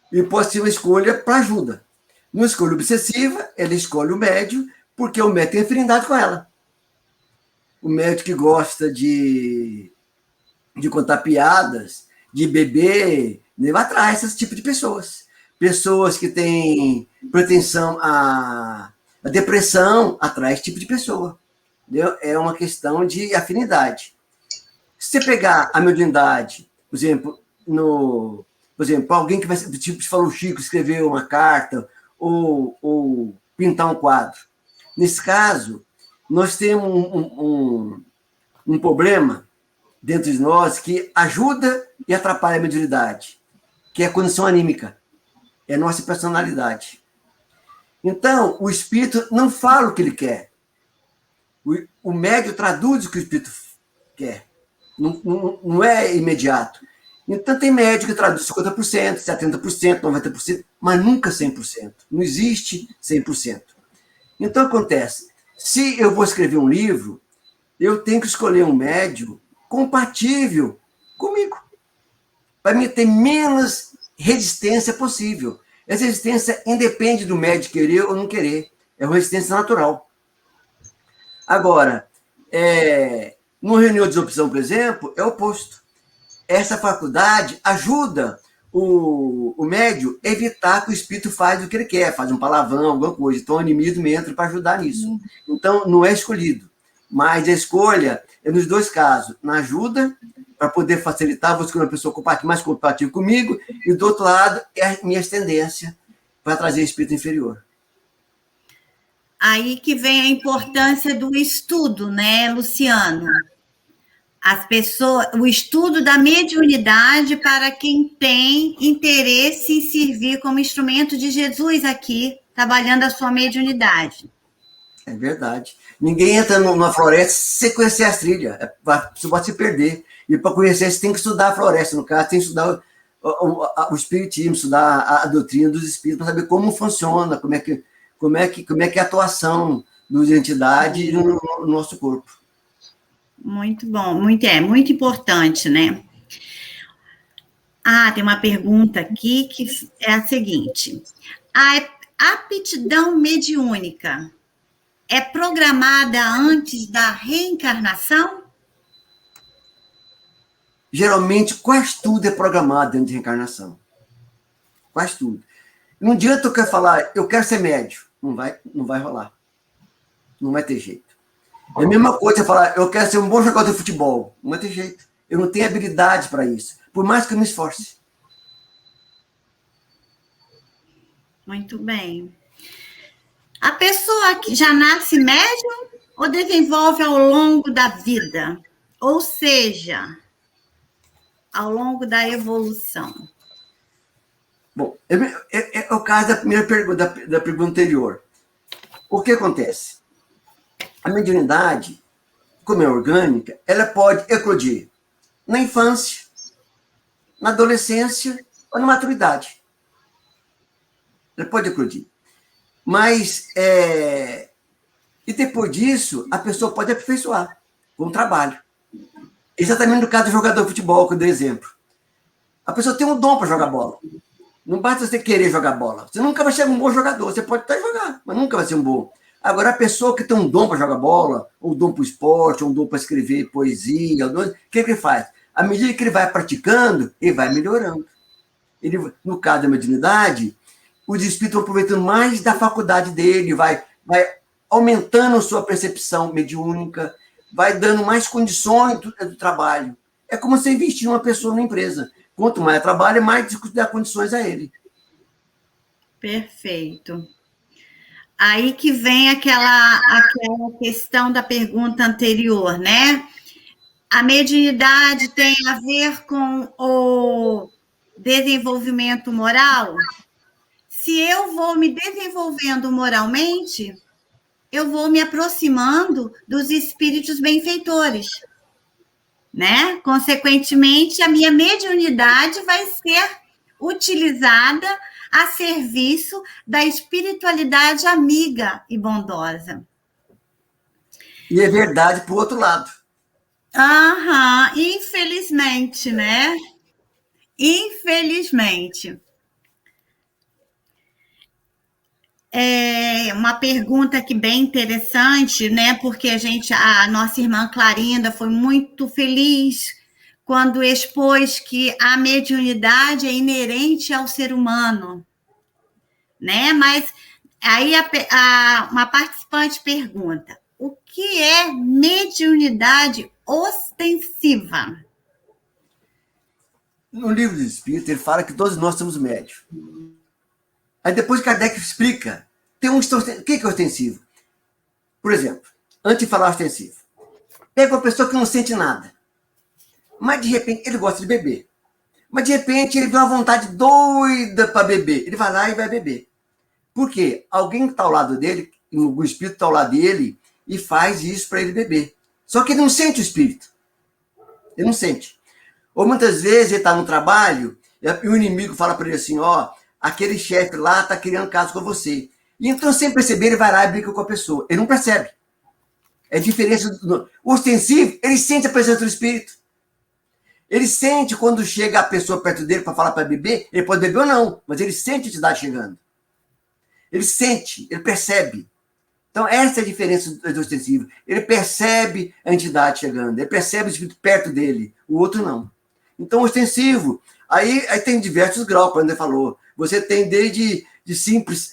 E pode ser uma escolha para ajuda. Numa escolha obsessiva, ela escolhe o médium porque o médium tem afinidade com ela. O médium que gosta de contar piadas, de beber, vai atrás desse tipo de pessoas. Pessoas que têm pretensão à depressão, atrai esse tipo de pessoa. Entendeu? É uma questão de afinidade. Se você pegar a mediunidade, por exemplo, alguém que vai, tipo, se falou o Chico, escrever uma carta ou pintar um quadro. Nesse caso, nós temos um problema dentro de nós que ajuda e atrapalha a mediunidade, que é a condição anímica, é a nossa personalidade. Então, o espírito não fala o que ele quer. O médium traduz o que o espírito quer. Não é imediato. Então, tem médium que traduz 50%, 70%, 90%, mas nunca 100%. Não existe 100%. Então, acontece, se eu vou escrever um livro, eu tenho que escolher um médium compatível comigo, para mim ter menos resistência possível. Essa resistência independe do médium querer ou não querer. É uma resistência natural. Agora, numa reunião de opção, por exemplo, é o oposto. Essa faculdade ajuda o médium a evitar que o espírito faz o que ele quer, faz um palavrão, alguma coisa. Então, o animismo entra para ajudar nisso. Então, não é escolhido. Mas a escolha é nos dois casos. Na ajuda, para poder facilitar, vou escolher uma pessoa mais compatível comigo, e do outro lado, é a minha tendência para trazer espírito inferior. Aí que vem a importância do estudo, né, Luciano? O estudo da mediunidade para quem tem interesse em servir como instrumento de Jesus aqui, trabalhando a sua mediunidade. É verdade. Ninguém entra numa floresta sem conhecer as trilhas. Você pode se perder. E para conhecer, você tem que estudar a floresta. No caso, tem que estudar o espiritismo, estudar a doutrina dos espíritos, para saber como funciona, como é que é a atuação das entidades no nosso corpo. Muito bom, muito importante, né? Tem uma pergunta aqui que é a seguinte: a aptidão mediúnica é programada antes da reencarnação? Geralmente, quase tudo é programado antes da reencarnação. Quase tudo. Não adianta eu quero falar, eu quero ser médium. Não vai rolar. Não vai ter jeito. É a mesma coisa falar, eu quero ser um bom jogador de futebol. Não vai ter jeito. Eu não tenho habilidade para isso. Por mais que eu me esforce. Muito bem. A pessoa que já nasce médium ou desenvolve ao longo da vida? Ou seja, ao longo da evolução? Bom, é o caso da primeira pergunta, da pergunta anterior. O que acontece? A mediunidade, como é orgânica, ela pode eclodir na infância, na adolescência ou na maturidade. Ele pode eclodir. Mas, e depois disso, a pessoa pode aperfeiçoar com o trabalho. Exatamente no caso do jogador de futebol, que eu dei exemplo. A pessoa tem um dom para jogar bola. Não basta você querer jogar bola. Você nunca vai ser um bom jogador. Você pode até jogar, mas nunca vai ser um bom. Agora, a pessoa que tem um dom para jogar bola, ou um dom para o esporte, ou um dom para escrever poesia, o que ele faz? À medida que ele vai praticando, ele vai melhorando. Ele, no caso da mediunidade, os espíritos vão aproveitando mais da faculdade dele, vai aumentando a sua percepção mediúnica, vai dando mais condições do trabalho. É como você investir em uma pessoa numa empresa. Quanto mais trabalha, mais dá condições a ele. Perfeito. Aí que vem aquela questão da pergunta anterior, né? A mediunidade tem a ver com o desenvolvimento moral? Se eu vou me desenvolvendo moralmente, eu vou me aproximando dos espíritos benfeitores, né? Consequentemente, a minha mediunidade vai ser utilizada a serviço da espiritualidade amiga e bondosa. E é verdade para o outro lado. Infelizmente, né? Infelizmente. É uma pergunta aqui bem interessante, né? Porque a nossa irmã Clarinda foi muito feliz quando expôs que a mediunidade é inerente ao ser humano, né? Mas aí uma participante pergunta: o que é mediunidade ostensiva? No livro do Espírito, ele fala que todos nós somos médios. Aí depois Kardec explica. O que é ostensivo? Por exemplo, antes de falar ostensivo, pega uma pessoa que não sente nada, mas de repente ele gosta de beber. Mas de repente ele vê uma vontade doida para beber. Ele vai lá e vai beber. Por quê? Alguém que está ao lado dele, o espírito está ao lado dele, e faz isso para ele beber. Só que ele não sente o espírito. Ele não sente. Ou muitas vezes ele está no trabalho e o inimigo fala para ele assim: ó, aquele chefe lá está criando caso com você. E então, sem perceber, ele vai lá e briga com a pessoa. Ele não percebe. É diferença do... O ostensivo, ele sente a presença do espírito. Ele sente quando chega a pessoa perto dele para falar para beber, ele pode beber ou não, mas ele sente a entidade chegando. Ele sente, ele percebe. Então, essa é a diferença do ostensivo. Ele percebe a entidade chegando, ele percebe o espírito perto dele, o outro não. Então, o ostensivo, aí tem diversos graus, como o André falou. Você tem desde de simples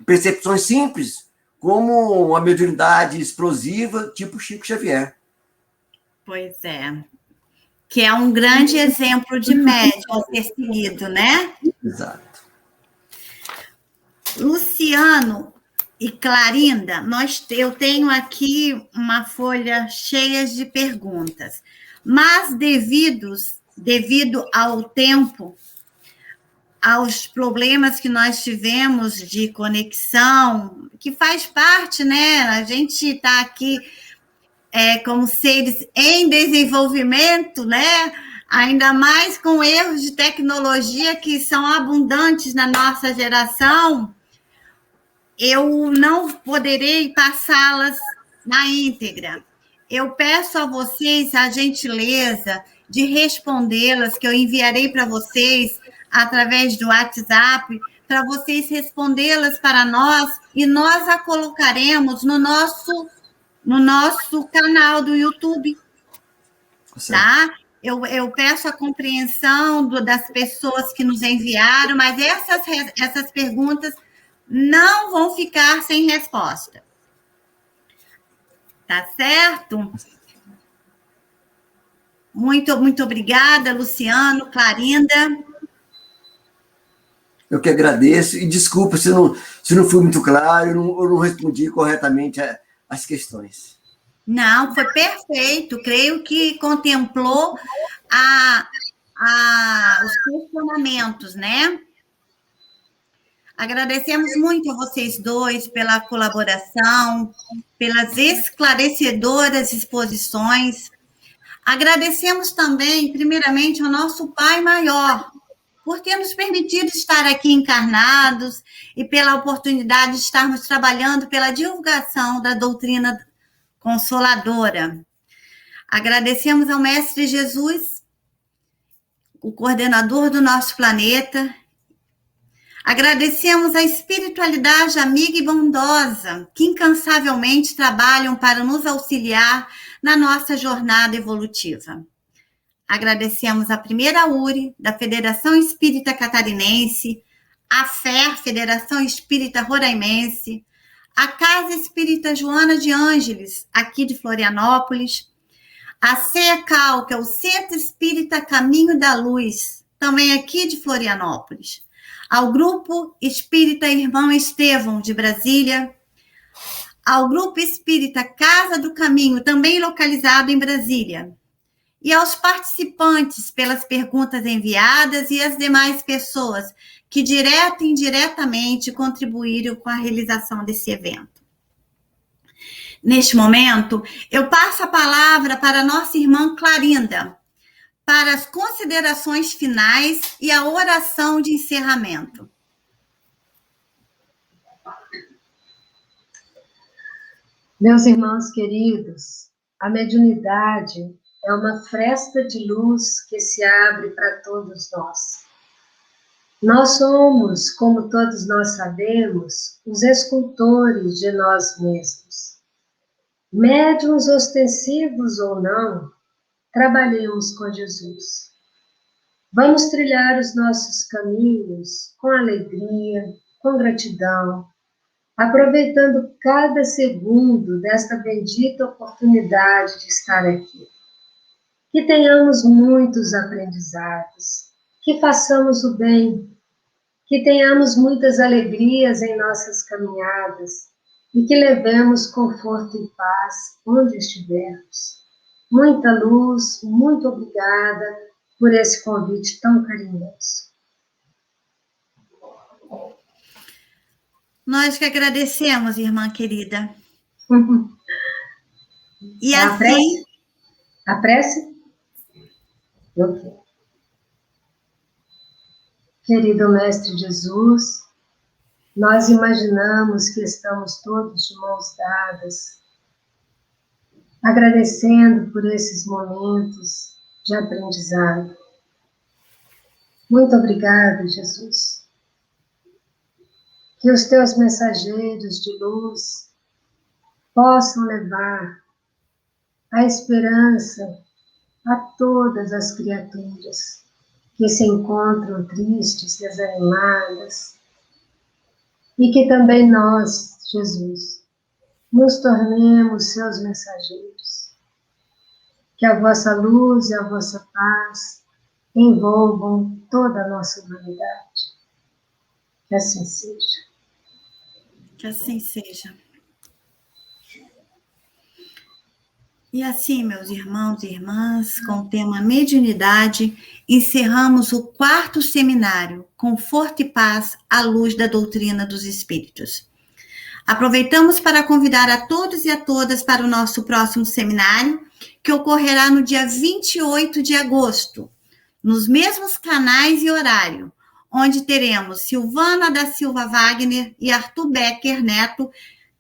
percepções simples, como uma mediunidade explosiva, tipo Chico Xavier. Pois é. Que é um grande exemplo de médium a ser seguido, né? Exato. Luciano e Clarinda, eu tenho aqui uma folha cheia de perguntas, mas devido ao tempo, aos problemas que nós tivemos de conexão, que faz parte, né? A gente está aqui como seres em desenvolvimento, né? Ainda mais com erros de tecnologia que são abundantes na nossa geração, eu não poderei passá-las na íntegra. Eu peço a vocês a gentileza de respondê-las, que eu enviarei para vocês através do WhatsApp, para vocês respondê-las para nós, e nós a colocaremos no nosso canal do YouTube, tá? Eu peço a compreensão das pessoas que nos enviaram, mas essas perguntas não vão ficar sem resposta. Tá certo? Muito, muito obrigada, Luciano, Clarinda. Eu que agradeço, e desculpa se não fui muito claro, eu não respondi corretamente as questões. Não, foi perfeito. Creio que contemplou os questionamentos, né? Agradecemos muito a vocês dois pela colaboração, pelas esclarecedoras exposições. Agradecemos também, primeiramente, ao nosso Pai Maior, por ter nos permitido estar aqui encarnados e pela oportunidade de estarmos trabalhando pela divulgação da doutrina consoladora. Agradecemos ao Mestre Jesus, o coordenador do nosso planeta. Agradecemos a espiritualidade amiga e bondosa, que incansavelmente trabalham para nos auxiliar na nossa jornada evolutiva. Agradecemos a primeira URI, da Federação Espírita Catarinense, a FER, Federação Espírita Roraimense, a Casa Espírita Joana de Ângeles, aqui de Florianópolis, a CECAL, que é o Centro Espírita Caminho da Luz, também aqui de Florianópolis, ao Grupo Espírita Irmão Estevão, de Brasília, ao Grupo Espírita Casa do Caminho, também localizado em Brasília, e aos participantes pelas perguntas enviadas e às demais pessoas que direta e indiretamente contribuíram com a realização desse evento. Neste momento, eu passo a palavra para a nossa irmã Clarinda, para as considerações finais e a oração de encerramento. Meus irmãos queridos, a mediunidade é uma fresta de luz que se abre para todos nós. Nós somos, como todos nós sabemos, os escultores de nós mesmos. Médiuns ostensivos ou não, trabalhemos com Jesus. Vamos trilhar os nossos caminhos com alegria, com gratidão, aproveitando cada segundo desta bendita oportunidade de estar aqui. Que tenhamos muitos aprendizados, que façamos o bem, que tenhamos muitas alegrias em nossas caminhadas e que levemos conforto e paz onde estivermos. Muita luz, muito obrigada por esse convite tão carinhoso. Nós que agradecemos, irmã querida. E a assim... A prece? Ok. Querido Mestre Jesus, nós imaginamos que estamos todos de mãos dadas, agradecendo por esses momentos de aprendizado. Muito obrigada, Jesus. Que os teus mensageiros de luz possam levar a esperança a todas as criaturas que se encontram tristes, desanimadas, e que também nós, Jesus, nos tornemos seus mensageiros. Que a vossa luz e a vossa paz envolvam toda a nossa humanidade. Que assim seja. Que assim seja. E assim, meus irmãos e irmãs, com o tema mediunidade, encerramos o 4º seminário, Conforto e Paz à Luz da Doutrina dos Espíritos. Aproveitamos para convidar a todos e a todas para o nosso próximo seminário, que ocorrerá no dia 28 de agosto, nos mesmos canais e horário, onde teremos Silvana da Silva Wagner e Arthur Becker Neto,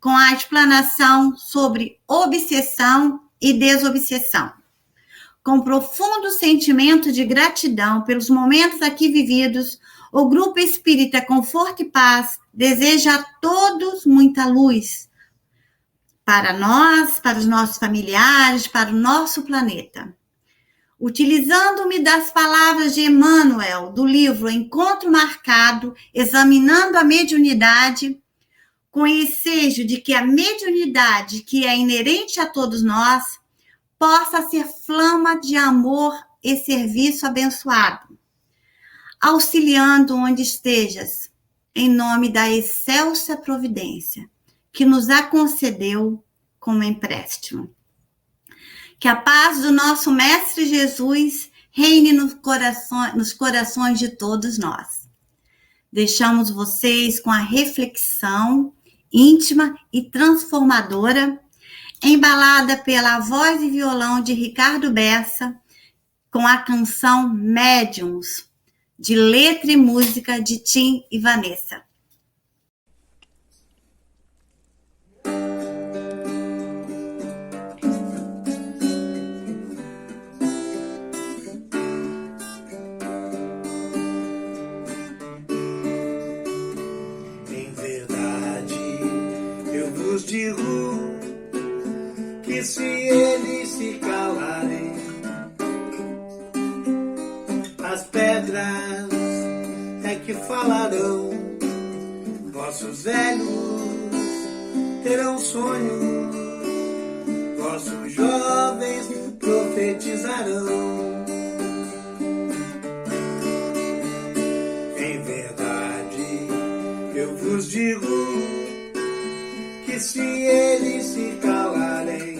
com a explanação sobre obsessão e desobsessão. Com profundo sentimento de gratidão pelos momentos aqui vividos, o Grupo Espírita Conforto e Paz deseja a todos muita luz, para nós, para os nossos familiares, para o nosso planeta. Utilizando-me das palavras de Emmanuel, do livro Encontro Marcado, examinando a mediunidade, com ensejo de que a mediunidade, que é inerente a todos nós, possa ser flama de amor e serviço abençoado, auxiliando onde estejas, em nome da excelsa providência, que nos a concedeu como empréstimo. Que a paz do nosso Mestre Jesus reine nos corações de todos nós. Deixamos vocês com a reflexão íntima e transformadora embalada pela voz e violão de Ricardo Bessa, com a canção Médiuns, de letra e música de Tim e Vanessa. Em verdade, eu vos digo que se eles se calarem, as pedras é que falarão, vossos velhos terão sonhos, vossos jovens profetizarão. Em verdade, eu vos digo que se eles se calarem,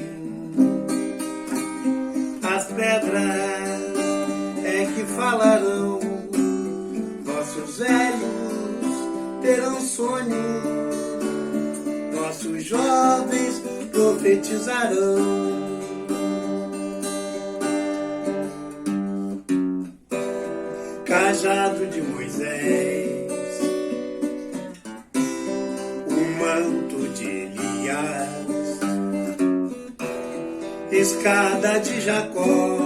as pedras é que falarão, vossos velhos terão sonhos, vossos jovens profetizarão. Cajado de Moisés, o manto de Elias, escada de Jacó,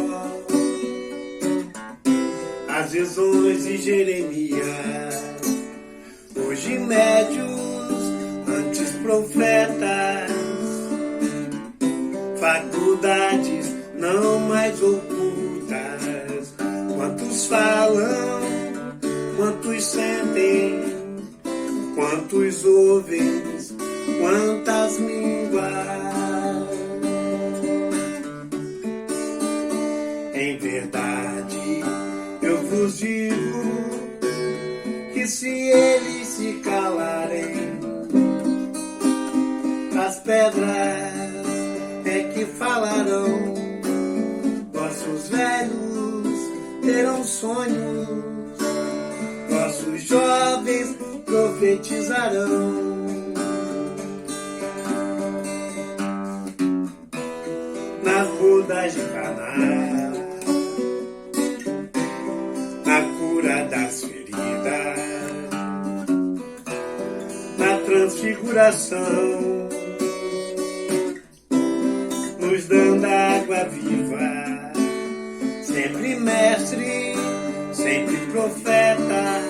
as visões de Jeremias, hoje médios, antes profetas, faculdades não mais ocultas. Quantos falam, quantos sentem, quantos ouvem, quantas línguas. Em verdade, eu vos digo que se eles se calarem, as pedras é que falarão, vossos velhos terão sonhos, vossos jovens profetizarão. Nas bodas de Caná, na cura das feridas, na transfiguração, nos dando água viva, sempre mestre, sempre profeta,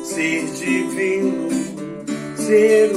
ser divino, ser